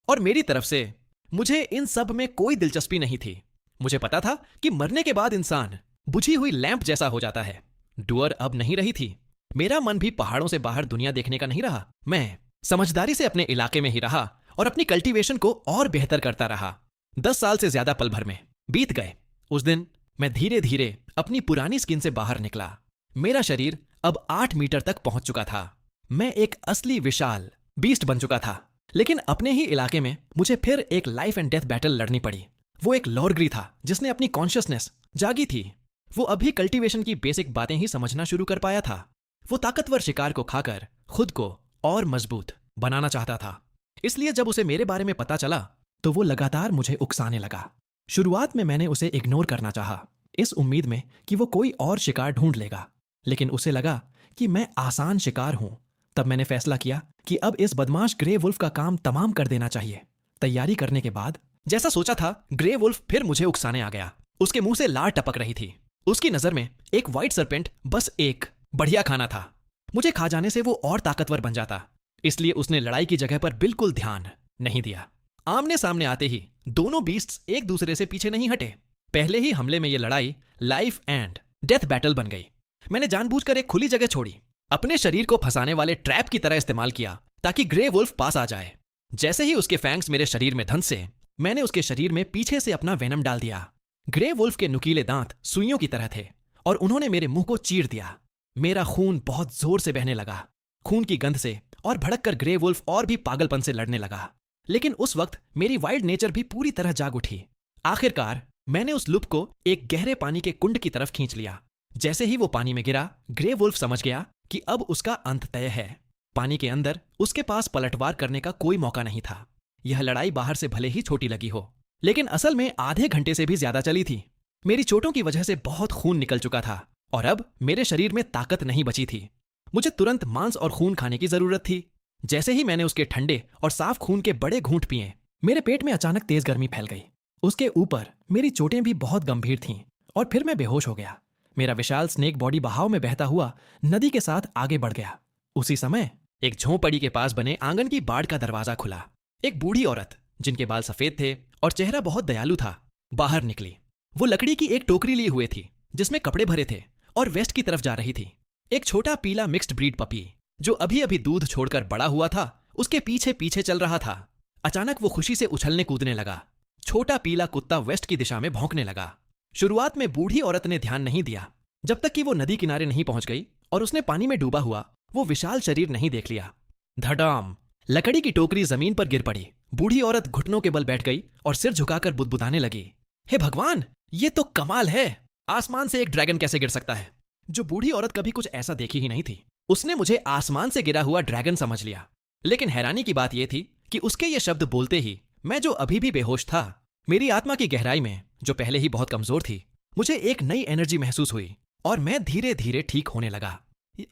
और मेरी तरफ से मुझे इन सब में कोई दिलचस्पी नहीं थी। मुझे पता था कि मरने के बाद इंसान बुझी हुई लैंप जैसा हो जाता है। डुअर अब नहीं रही थी। मेरा मन भी पहाड़ों से बाहर दुनिया देखने का नहीं रहा। मैं समझदारी से अपने इलाके में ही रहा और अपनी कल्टीवेशन को और बेहतर करता रहा। 10 साल से ज्यादा पल भर में बीत गए। उस दिन मैं धीरे धीरे अपनी पुरानी स्किन से बाहर निकला। मेरा शरीर अब 8 मीटर तक पहुंच चुका था। मैं एक असली विशाल बीस्ट बन चुका था। लेकिन अपने ही इलाके में मुझे फिर एक लाइफ एंड डेथ बैटल लड़नी पड़ी। वो एक लॉर्ग्री था जिसने अपनी कॉन्शियसनेस जागी थी। वो अभी कल्टीवेशन की बेसिक बातें ही समझना शुरू कर पाया था। वो ताकतवर शिकार को खाकर खुद को और मजबूत बनाना चाहता था। इसलिए जब उसे मेरे बारे में पता चला तो वो लगातार मुझे उकसाने लगा। शुरुआत में मैंने उसे इग्नोर करना चाहा, इस उम्मीद में कि वो कोई और शिकार ढूंढ लेगा। लेकिन उसे लगा कि मैं आसान शिकार हूं। तब मैंने फैसला किया कि अब इस बदमाश ग्रे वुल्फ का काम तमाम कर देना चाहिए। तैयारी करने के बाद जैसा सोचा था, ग्रे वुल्फ फिर मुझे उकसाने आ गया। उसके मुंह से लार टपक रही थी। उसकी नजर में एक व्हाइट सरपेंट बस एक बढ़िया खाना था। मुझे खा जाने से वो और ताकतवर बन जाता। इसलिए उसने लड़ाई की जगह पर बिल्कुल ध्यान नहीं दिया। आमने सामने आते ही दोनों बीस्ट्स एक दूसरे से पीछे नहीं हटे। पहले ही हमले में ये लड़ाई लाइफ एंड डेथ बैटल बन गई। मैंने जानबूझकर एक खुली जगह छोड़ी, अपने शरीर को फंसाने वाले ट्रैप की तरह इस्तेमाल किया ताकि ग्रे वुल्फ पास आ जाए। जैसे ही उसके फैंग्स मेरे शरीर में धंसे, मैंने उसके शरीर में पीछे से अपना वेनम डाल दिया। ग्रे वुल्फ के नुकीले दांत सुइयों की तरह थे और उन्होंने मेरे मुंह को चीर दिया। मेरा खून बहुत जोर से बहने लगा। खून की गंध से और भड़ककर ग्रे वुल्फ और भी पागलपन से लड़ने लगा। लेकिन उस वक्त मेरी वाइल्ड नेचर भी पूरी तरह जाग उठी। आखिरकार मैंने उस लुप को एक गहरे पानी के कुंड की तरफ खींच लिया। जैसे ही वो पानी में गिरा, ग्रे वुल्फ समझ गया कि अब उसका अंत तय है। पानी के अंदर उसके पास पलटवार करने का कोई मौका नहीं था। यह लड़ाई बाहर से भले ही छोटी लगी हो, लेकिन असल में आधे घंटे से भी ज्यादा चली थी। मेरी चोटों की वजह से बहुत खून निकल चुका था और अब मेरे शरीर में ताकत नहीं बची थी। मुझे तुरंत मांस और खून खाने की जरूरत थी। जैसे ही मैंने उसके ठंडे और साफ खून के बड़े घूंट पिए, मेरे पेट में अचानक तेज गर्मी फैल गई। उसके ऊपर मेरी चोटें भी बहुत गंभीर थीं और फिर मैं बेहोश हो गया। मेरा विशाल स्नेक बॉडी बहाव में बहता हुआ नदी के साथ आगे बढ़ गया। उसी समय एक झोंपड़ी के पास बने आंगन की बाड़ का दरवाजा खुला। एक बूढ़ी औरत जिनके बाल सफेद थे और चेहरा बहुत दयालु था, बाहर निकली। वो लकड़ी की एक टोकरी लिए हुए थी जिसमें कपड़े भरे थे और वेस्ट की तरफ जा रही थी। एक छोटा पीला मिक्स्ड ब्रीड पपी जो अभी अभी दूध छोड़कर बड़ा हुआ था, उसके पीछे पीछे चल रहा था। अचानक वो खुशी से उछलने कूदने लगा। छोटा पीला कुत्ता वेस्ट की दिशा में भौंकने लगा। शुरुआत में बूढ़ी औरत ने ध्यान नहीं दिया जब तक कि वो नदी किनारे नहीं पहुंच गई और उसने पानी में डूबा हुआ वो विशाल शरीर नहीं देख लिया। धड़ाम! लकड़ी की टोकरी जमीन पर गिर पड़ी। बूढ़ी औरत घुटनों के बल बैठ गई और सिर झुकाकर बुदबुदाने लगी। हे भगवान, ये तो कमाल है! आसमान से एक ड्रैगन कैसे गिर सकता है? जो बूढ़ी औरत कभी कुछ ऐसा देखी ही नहीं थी, उसने मुझे आसमान से गिरा हुआ ड्रैगन समझ लिया। लेकिन हैरानी की बात यह थी कि उसके ये शब्द बोलते ही मैं जो अभी भी बेहोश था, मेरी आत्मा की गहराई में जो पहले ही बहुत कमजोर थी, मुझे एक नई एनर्जी महसूस हुई और मैं धीरे धीरे ठीक होने लगा।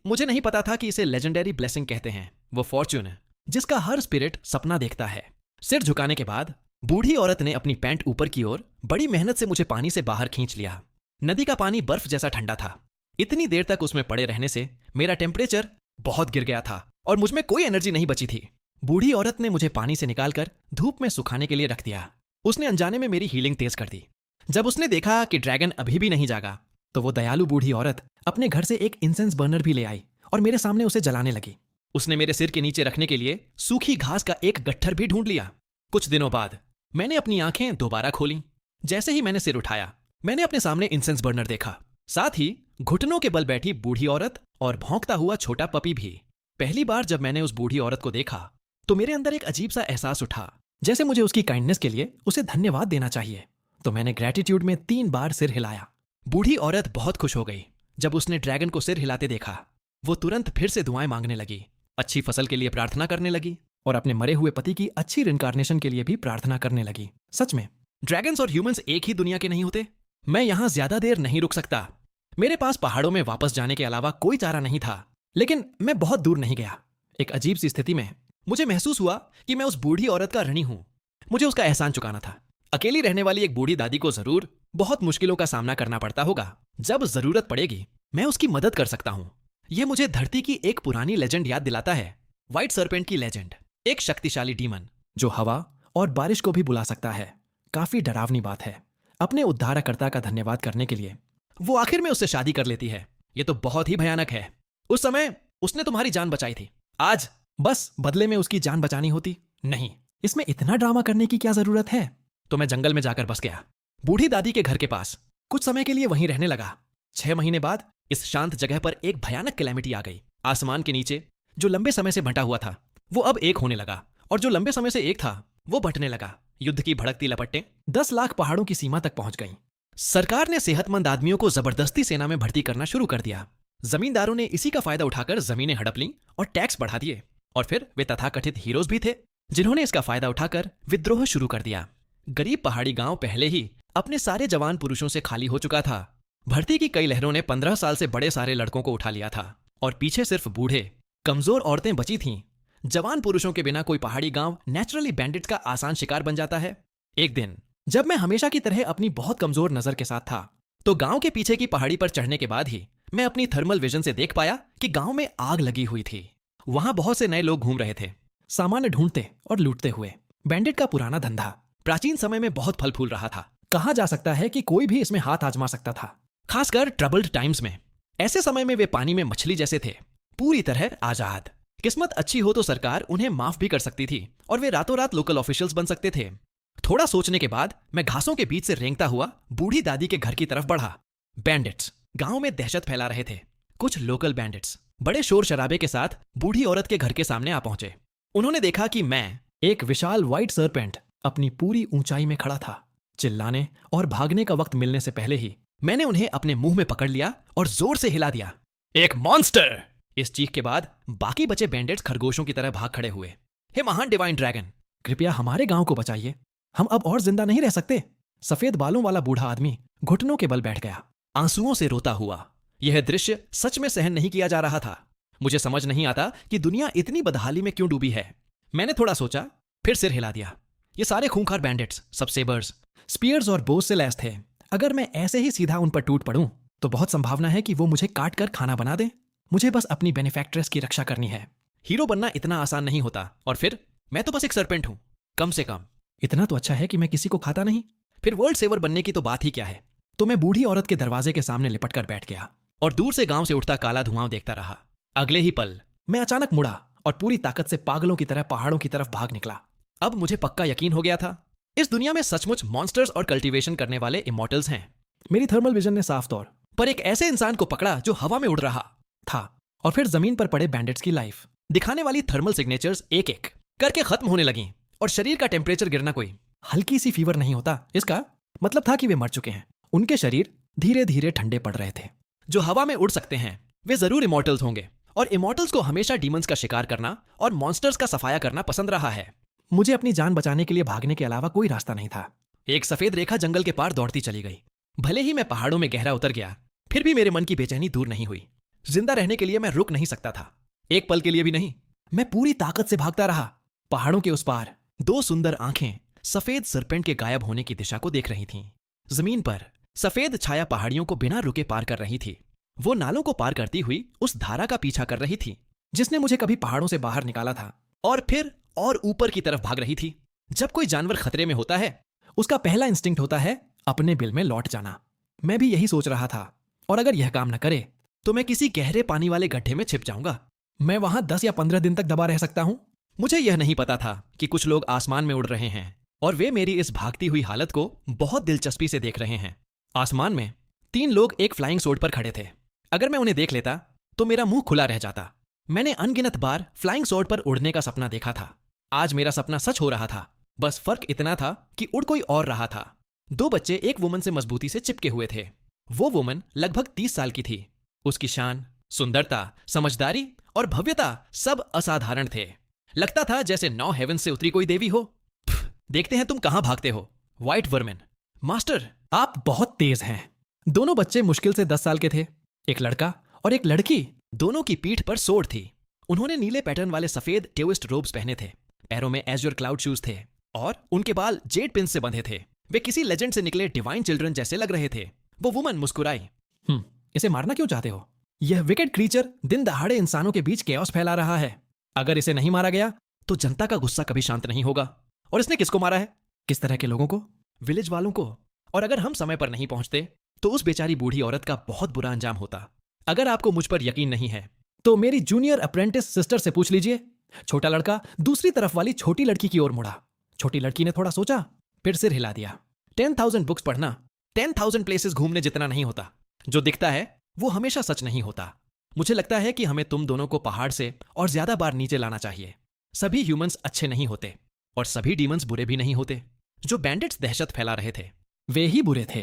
मुझे नहीं पता था कि इसे लेजेंडरी ब्लेसिंग कहते हैं, वो फॉर्च्यून जिसका हर स्पिरिट सपना देखता है। सिर झुकाने के बाद बूढ़ी औरत ने अपनी पैंट ऊपर की ओर बड़ी मेहनत से मुझे पानी से बाहर खींच लिया। नदी का पानी बर्फ जैसा ठंडा था। इतनी देर तक उसमें पड़े रहने से मेरा टेम्परेचर बहुत गिर गया था और मुझमें कोई एनर्जी नहीं बची थी। बूढ़ी औरत ने मुझे पानी से निकालकर धूप में सुखाने के लिए रख दिया। उसने अनजाने में मेरी हीलिंग तेज कर दी। जब उसने देखा कि ड्रैगन अभी भी नहीं जागा, तो वो दयालु बूढ़ी औरत अपने घर से एक इंसेंस बर्नर भी ले आई और मेरे सामने उसे जलाने लगी। उसने मेरे सिर के नीचे रखने के लिए सूखी घास का एक गट्ठर भी ढूंढ लिया। कुछ दिनों बाद मैंने अपनी आंखें दोबारा खोली। जैसे ही मैंने सिर उठाया, मैंने अपने सामने इंसेंस बर्नर देखा, साथ ही घुटनों के बल बैठी बूढ़ी औरत और भौंकता हुआ छोटा पपी भी। पहली बार जब मैंने उस बूढ़ी औरत को देखा तो मेरे अंदर एक अजीब सा एहसास उठा, जैसे मुझे उसकी काइंडनेस के लिए उसे धन्यवाद देना चाहिए। तो मैंने ग्रेटिट्यूड में 3 बार सिर हिलाया। बूढ़ी औरत बहुत खुश हो गई जब उसने ड्रैगन को सिर हिलाते देखा। वो तुरंत फिर से दुआएं मांगने लगी, अच्छी फसल के लिए प्रार्थना करने लगी और अपने मरे हुए पति की अच्छी रिनकार्नेशन के लिए भी प्रार्थना करने लगी। सच में ड्रैगन्स और ह्यूमंस एक ही दुनिया के नहीं होते। मैं यहां ज्यादा देर नहीं रुक सकता। मेरे पास पहाड़ों में वापस जाने के अलावा कोई चारा नहीं था, लेकिन मैं बहुत दूर नहीं गया। एक अजीब सी स्थिति में मुझे महसूस हुआ कि मैं उस बूढ़ी औरत का ऋणी हूं। मुझे उसका एहसान चुकाना था। अकेली रहने वाली एक बूढ़ी दादी को जरूर बहुत मुश्किलों का सामना करना पड़ता होगा। जब जरूरत पड़ेगी मैं उसकी मदद कर सकता हूं। यह मुझे धरती की एक पुरानी लेजेंड याद दिलाता है, व्हाइट सर्पेंट की लेजेंड। एक शक्तिशाली डीमन जो हवा और बारिश को भी बुला सकता है। काफी डरावनी बात है। अपने उद्धारकर्ता का धन्यवाद करने के लिए वो आखिर में उससे शादी कर लेती है। ये तो बहुत ही भयानक है। उस समय उसने तुम्हारी जान बचाई थी, आज बस बदले में उसकी जान बचानी होती। नहीं, इसमें इतना ड्रामा करने की क्या जरूरत है। तो मैं जंगल में जाकर बस गया, बूढ़ी दादी के घर के पास। कुछ समय के लिए वहीं रहने लगा। 6 महीने बाद इस शांत जगह पर एक भयानक कैलेमिटी आ गई। आसमान के नीचे जो लंबे समय से बंटा हुआ था वो अब एक होने लगा, और जो लंबे समय से एक था वो बंटने लगा। युद्ध की भड़कती लपटें 10 लाख पहाड़ों की सीमा तक पहुंच गईं। सरकार ने सेहतमंद आदमियों को जबरदस्ती सेना में भर्ती करना शुरू कर दिया। जमींदारों ने इसी का फायदा उठाकर जमीनें हड़प लीं और टैक्स बढ़ा दिए। और फिर वे तथाकथित हीरोज भी थे जिन्होंने इसका फायदा उठाकर विद्रोह शुरू कर दिया। गरीब पहाड़ी गांव पहले ही अपने सारे जवान पुरुषों से खाली हो चुका था। भर्ती की कई लहरों ने 15 साल से बड़े सारे लड़कों को उठा लिया था और पीछे सिर्फ बूढ़े कमजोर औरतें बची थीं। जवान पुरुषों के बिना कोई पहाड़ी गांव नेचुरली बैंडिट्स का आसान शिकार बन जाता है। एक दिन जब मैं हमेशा की तरह अपनी बहुत कमजोर नजर के साथ था, तो गांव के पीछे की पहाड़ी पर चढ़ने के बाद ही मैं अपनी थर्मल विजन से देख पाया कि गांव में आग लगी हुई थी। वहां बहुत से नए लोग घूम रहे थे, सामान ढूंढते और लूटते हुए। बैंडिट का पुराना धंधा प्राचीन समय में बहुत फल फूल रहा था। कहा जा सकता है कि कोई भी इसमें हाथ आजमा सकता था, खासकर ट्रबल्ड टाइम्स में। ऐसे समय में वे पानी में मछली जैसे थे, पूरी तरह आजाद। किस्मत अच्छी हो तो सरकार उन्हें माफ भी कर सकती थी और वे रातों रात लोकल ऑफिशियल्स बन सकते थे। थोड़ा सोचने के बाद मैं घासों के बीच से रेंगता हुआ बूढ़ी दादी के घर की तरफ बढ़ा। बैंडिट्स गांव में दहशत फैला रहे थे। कुछ लोकल बैंडिट्स बड़े शोर शराबे के साथ बूढ़ी औरत के घर के सामने आ पहुंचे। उन्होंने देखा कि मैं, एक विशाल व्हाइट सर्पेंट, अपनी पूरी ऊंचाई में खड़ा था। चिल्लाने और भागने का वक्त मिलने से पहले ही मैंने उन्हें अपने मुंह में पकड़ लिया और जोर से हिला दिया। एक मॉन्स्टर! इस चीख के बाद बाकी बचे बैंडिट्स खरगोशों की तरह भाग खड़े हुए। हे महान डिवाइन ड्रैगन, कृपया हमारे गांव को बचाइए, हम अब और जिंदा नहीं रह सकते। सफेद बालों वाला बूढ़ा आदमी घुटनों के बल बैठ गया, आंसुओं से रोता हुआ। यह दृश्य सच में सहन नहीं किया जा रहा था। मुझे समझ नहीं आता कि दुनिया इतनी बदहाली में क्यों डूबी है। मैंने थोड़ा सोचा, फिर सिर हिला दिया। ये सारे खूंखार बैंडिट्स सब सेबर्स, स्पीयर्स और बोस से लैस थे। अगर मैं ऐसे ही सीधा उन पर टूट पड़ूं तो बहुत संभावना है कि वो मुझे काट कर खाना बना दें। मुझे बस अपनी बेनिफैक्ट्रेस की रक्षा करनी है। हीरो बनना इतना आसान नहीं होता, और फिर मैं तो बस एक सर्पेंट हूं। कम से कम इतना तो अच्छा है कि मैं किसी को खाता नहीं। फिर वर्ल्ड सेवर बनने की तो बात ही क्या है। तो मैं बूढ़ी औरत के दरवाजे के सामने लिपट कर बैठ गया और दूर से गांव से उठता काला धुआं देखता रहा। अगले ही पल मैं अचानक मुड़ा और पूरी ताकत से पागलों की तरह पहाड़ों की तरफ भाग निकला। अब मुझे पक्का यकीन हो गया था, इस दुनिया में सचमुच मॉन्स्टर्स और कल्टीवेशन करने वाले इमॉर्टल्स हैं। मेरी थर्मल विजन ने साफ तौर पर एक ऐसे इंसान को पकड़ा जो हवा में उड़ रहा था, और फिर जमीन पर पड़े बैंडिट्स की लाइफ दिखाने वाली थर्मल सिग्नेचर्स एक एक करके खत्म होने लगी और शरीर का टेम्परेचर गिरना कोई हल्की सी फीवर नहीं होता। इसका मतलब था कि वे मर चुके हैं। उनके शरीर धीरे धीरे ठंडे पड़ रहे थे। जो हवा में उड़ सकते हैं वे जरूर इमॉर्टल्स होंगे, और इमॉर्टल्स को हमेशा डीमंस का शिकार करना और मॉन्स्टर्स का सफाया करना पसंद रहा है। मुझे अपनी जान बचाने के लिए भागने के अलावा कोई रास्ता नहीं था। एक सफेद रेखा जंगल के पार दौड़ती चली गई। भले ही मैं पहाड़ों में गहरा उतर गया, फिर भी मेरे मन की बेचैनी दूर नहीं हुई। जिंदा रहने के लिए मैं रुक नहीं सकता था, एक पल के लिए भी नहीं। मैं पूरी ताकत से भागता रहा। पहाड़ों के उस पार 2 सुंदर आंखें सफेद सरपेंट के गायब होने की दिशा को देख रही थीं। जमीन पर सफेद छाया पहाड़ियों को बिना रुके पार कर रही थी। वो नालों को पार करती हुई उस धारा का पीछा कर रही थी जिसने मुझे कभी पहाड़ों से बाहर निकाला था, और फिर और ऊपर की तरफ भाग रही थी। जब कोई जानवर खतरे में होता है, उसका पहला इंस्टिंक्ट होता है अपने बिल में लौट जाना। मैं भी यही सोच रहा था। और अगर यह काम न करे तो मैं किसी गहरे पानी वाले गड्ढे में छिप जाऊंगा। मैं वहां 10 या 15 दिन तक दबा रह सकता हूं। मुझे यह नहीं पता था कि कुछ लोग आसमान में उड़ रहे हैं और वे मेरी इस भागती हुई हालत को बहुत दिलचस्पी से देख रहे हैं। आसमान में 3 लोग एक फ्लाइंग सोड पर खड़े थे। अगर मैं उन्हें देख लेता तो मेरा मुंह खुला रह जाता। मैंने अनगिनत बार फ्लाइंग सोड पर उड़ने का सपना देखा था। आज मेरा सपना सच हो रहा था। बस फर्क इतना था कि उड़ कोई और रहा था। 2 बच्चे एक वुमन से मजबूती से चिपके हुए थे। वो वुमन लगभग 30 साल की थी। उसकी शान, सुंदरता, समझदारी और भव्यता सब असाधारण थे। लगता था जैसे 9 हेवन से उतरी कोई देवी हो। देखते हैं तुम कहां भागते हो, व्हाइट वर्मन। मास्टर, आप बहुत तेज हैं। दोनों बच्चे मुश्किल से 10 साल के थे। एक लड़का और एक लड़की। दोनों की पीठ पर सोड थी। उन्होंने नीले पैटर्न वाले सफेद टेविस्ट रोब्स पहने थे। पैरों में एज्योर क्लाउड शूज थे और उनके बाल जेड पिन से बंधे थे। वे किसी लेजेंड से निकले डिवाइन चिल्ड्रन जैसे लग रहे थे। वो वुमन मुस्कुराई। इसे मारना क्यों चाहते हो? यह विकेट क्रीचर दिन दहाड़े इंसानों के बीच केओस फैला रहा है। अगर इसे नहीं मारा गया तो जनता का गुस्सा कभी शांत नहीं होगा। और इसने किसको मारा है? किस तरह के लोगों को? विलेज वालों को। और अगर हम समय पर नहीं पहुंचते तो उस बेचारी बूढ़ी औरत का बहुत बुरा अंजाम होता। अगर आपको मुझ पर यकीन नहीं है तो मेरी जूनियर अप्रेंटिस सिस्टर से पूछ लीजिए। छोटा लड़का दूसरी तरफ वाली छोटी लड़की की ओर मुड़ा। छोटी लड़की ने थोड़ा सोचा, फिर सिर हिला दिया। 10,000 बुक्स पढ़ना 10,000 प्लेसेस घूमने जितना नहीं होता। जो दिखता है वो हमेशा सच नहीं होता। मुझे लगता है कि हमें तुम दोनों को पहाड़ से और ज्यादा बार नीचे लाना चाहिए। सभी ह्यूमंस अच्छे नहीं होते और सभी डीमंस बुरे भी नहीं होते। जो बैंडिट्स दहशत फैला रहे थे वे ही बुरे थे।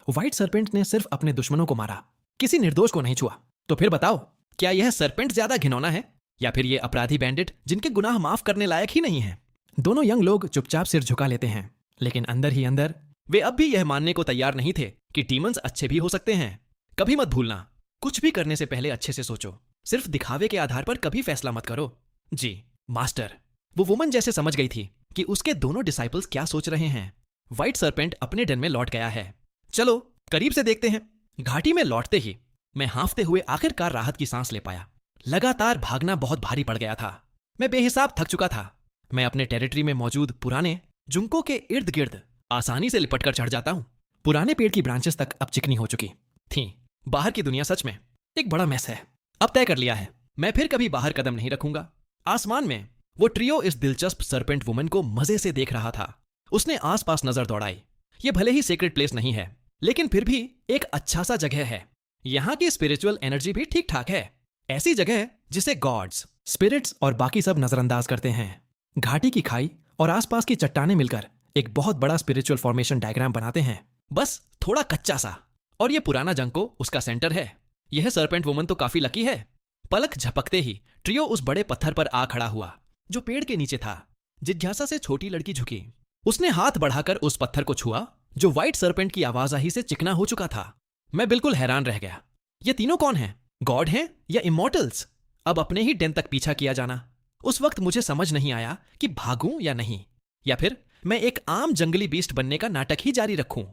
व्हाइट सरपेंट ने सिर्फ अपने दुश्मनों को मारा, किसी निर्दोष को नहीं छुआ। तो फिर बताओ, क्या यह सरपेंट ज्यादा घिनौना है या फिर ये अपराधी बैंडिट जिनके गुनाह माफ करने लायक ही नहीं है? दोनों यंग लोग चुपचाप सिर झुका लेते हैं, लेकिन अंदर ही अंदर वे अब भी यह मानने को तैयार नहीं थे कि डीमंस अच्छे भी हो सकते हैं। कभी मत भूलना, कुछ भी करने से पहले अच्छे से सोचो। सिर्फ दिखावे के आधार पर कभी फैसला मत करो। जी मास्टर। वो वुमन जैसे समझ गई थी कि उसके दोनों डिसाइपल्स क्या सोच रहे हैं। व्हाइट सरपेंट अपने डन में लौट गया है। चलो करीब से देखते हैं। घाटी में लौटते ही मैं हांफते हुए आखिरकार राहत की सांस ले पाया। लगातार भागना बहुत भारी पड़ गया था। मैं बेहिसाब थक चुका था। मैं अपने टेरिटरी में मौजूद पुराने जुंकों के इर्द गिर्द आसानी से लिपट कर चढ़ जाता हूं। पुराने पेड़ की ब्रांचेस तक अब चिकनी हो चुकी थी। बाहर की दुनिया सच में एक बड़ा मैस है। अब तय कर लिया है, मैं फिर कभी बाहर कदम नहीं रखूंगा। आसमान में वो ट्रियो इस दिलचस्प सरपेंट वुमन को मजे से देख रहा था। उसने आसपास नजर दौड़ाई। ये भले ही सेक्रेट प्लेस नहीं है, लेकिन फिर भी एक अच्छा सा जगह है। यहाँ की स्पिरिचुअल एनर्जी भी ठीक ठाक है। ऐसी जगह जिसे गॉड्स, स्पिरिट्स और बाकी सब नजरअंदाज करते हैं। घाटी की खाई और आसपास की चट्टानें मिलकर एक बहुत बड़ा स्पिरिचुअल फॉर्मेशन डायग्राम बनाते हैं, बस थोड़ा कच्चा सा। और ये पुराना जंको उसका सेंटर है। यह सरपेंट वुमन तो काफी लकी है। पलक झपकते ही ट्रियो उस बड़े पत्थर पर आ खड़ा हुआ जो पेड़ के नीचे था। जिज्ञासा से छोटी लड़की झुकी। उसने हाथ बढ़ाकर उस पत्थर को छुआ जो व्हाइट सरपेंट की आवाजाही से चिकना हो चुका था। मैं बिल्कुल हैरान रह गया। ये तीनों कौन हैं? गॉड हैं या इमॉर्टल्स? अब अपने ही डेन तक पीछा किया जाना। उस वक्त मुझे समझ नहीं आया कि भागूं या नहीं, या फिर मैं एक आम जंगली बीस्ट बनने का नाटक ही जारी रखूं।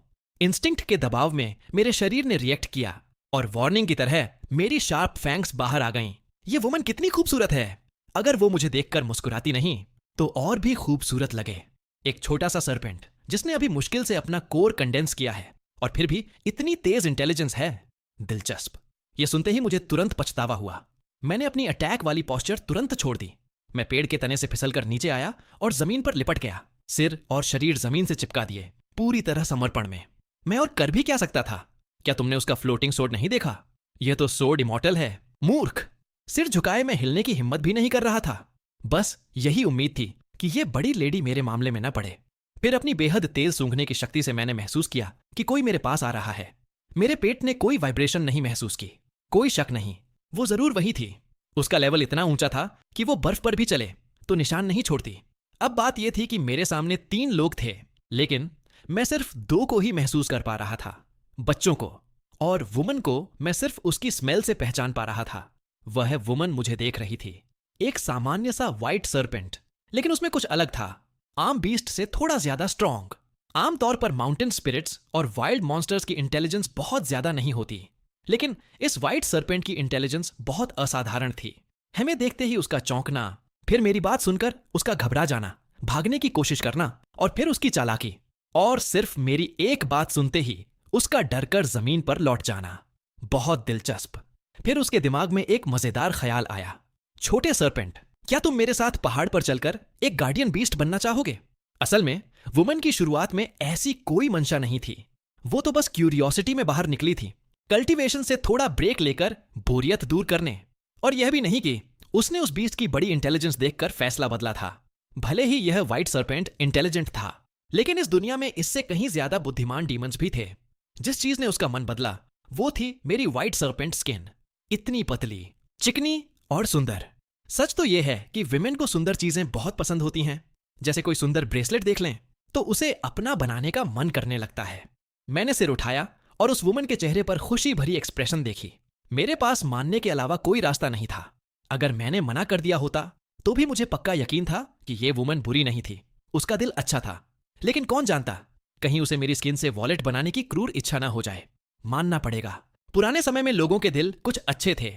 इंस्टिंक्ट के दबाव में मेरे शरीर ने रिएक्ट किया और वार्निंग की तरह मेरी शार्प फैंग्स बाहर आ गईं। ये वुमन कितनी खूबसूरत है। अगर वो मुझे देखकर मुस्कुराती नहीं तो और भी खूबसूरत लगे। एक छोटा सा सरपेंट जिसने अभी मुश्किल से अपना कोर कंडेंस किया है और फिर भी इतनी तेज इंटेलिजेंस है। दिलचस्प। ये सुनते ही मुझे तुरंत पछतावा हुआ। मैंने अपनी अटैक वाली पोस्चर तुरंत छोड़ दी। मैं पेड़ के तने से फिसलकर नीचे आया और जमीन पर लिपट गया। सिर और शरीर जमीन से चिपका दिए, पूरी तरह समर्पण में। मैं और कर भी क्या सकता था? क्या तुमने उसका फ्लोटिंग सोड नहीं देखा? यह तो सोड इमॉर्टल है, मूर्ख। सिर झुकाए मैं हिलने की हिम्मत भी नहीं कर रहा था। बस यही उम्मीद थी कि यह बड़ी लेडी मेरे मामले में न पड़े। फिर अपनी बेहद तेज सूंघने की शक्ति से मैंने महसूस किया कि कोई मेरे पास आ रहा है। मेरे पेट ने कोई वाइब्रेशन नहीं महसूस की। कोई शक नहीं, वो जरूर वही थी। उसका लेवल इतना ऊंचा था कि वो बर्फ पर भी चले तो निशान नहीं छोड़ती। अब बात यह थी कि मेरे सामने 3 लोग थे, लेकिन मैं सिर्फ 2 को ही महसूस कर पा रहा था, बच्चों को। और वुमन को मैं सिर्फ उसकी स्मेल से पहचान पा रहा था। वह वुमन मुझे देख रही थी। एक सामान्य सा व्हाइट सरपेंट, लेकिन उसमें कुछ अलग था। आम बीस्ट से थोड़ा ज्यादा स्ट्रॉन्ग। आमतौर पर माउंटेन स्पिरिट्स और वाइल्ड मॉन्स्टर्स की इंटेलिजेंस बहुत ज्यादा नहीं होती, लेकिन इस व्हाइट सरपेंट की इंटेलिजेंस बहुत असाधारण थी। हमें देखते ही उसका चौंकना, फिर मेरी बात सुनकर उसका घबरा जाना, भागने की कोशिश करना और फिर उसकी चालाकी, और सिर्फ मेरी एक बात सुनते ही उसका डरकर जमीन पर लौट जाना। बहुत दिलचस्प। फिर उसके दिमाग में एक मजेदार ख्याल आया। छोटे सरपेंट, क्या तुम मेरे साथ पहाड़ पर चलकर एक गार्डियन बीस्ट बनना चाहोगे? असल में वुमन की शुरुआत में ऐसी कोई मंशा नहीं थी। वो तो बस क्यूरियोसिटी में बाहर निकली थी, कल्टीवेशन से थोड़ा ब्रेक लेकर बोरियत दूर करने। और यह भी नहीं कि उसने उस बीस्ट की बड़ी इंटेलिजेंस देखकर फैसला बदला था। भले ही यह व्हाइट सरपेंट इंटेलिजेंट था, लेकिन इस दुनिया में इससे कहीं ज्यादा बुद्धिमान डीमंस भी थे। जिस चीज ने उसका मन बदला वो थी मेरी व्हाइट सरपेंट स्किन। इतनी पतली, चिकनी और सुंदर। सच तो यह है कि विमेन को सुंदर चीजें बहुत पसंद होती हैं। जैसे कोई सुंदर ब्रेसलेट देख लें तो उसे अपना बनाने का मन करने लगता है। मैंने सिर उठाया और उस वुमन के चेहरे पर खुशी भरी एक्सप्रेशन देखी। मेरे पास मानने के अलावा कोई रास्ता नहीं था। अगर मैंने मना कर दिया होता तो भी मुझे पक्का यकीन था कि ये वुमन बुरी नहीं थी, उसका दिल अच्छा था। लेकिन कौन जानता, कहीं उसे मेरी स्किन से वॉलेट बनाने की क्रूर इच्छा ना हो जाए। मानना पड़ेगा, पुराने समय में लोगों के दिल कुछ अच्छे थे।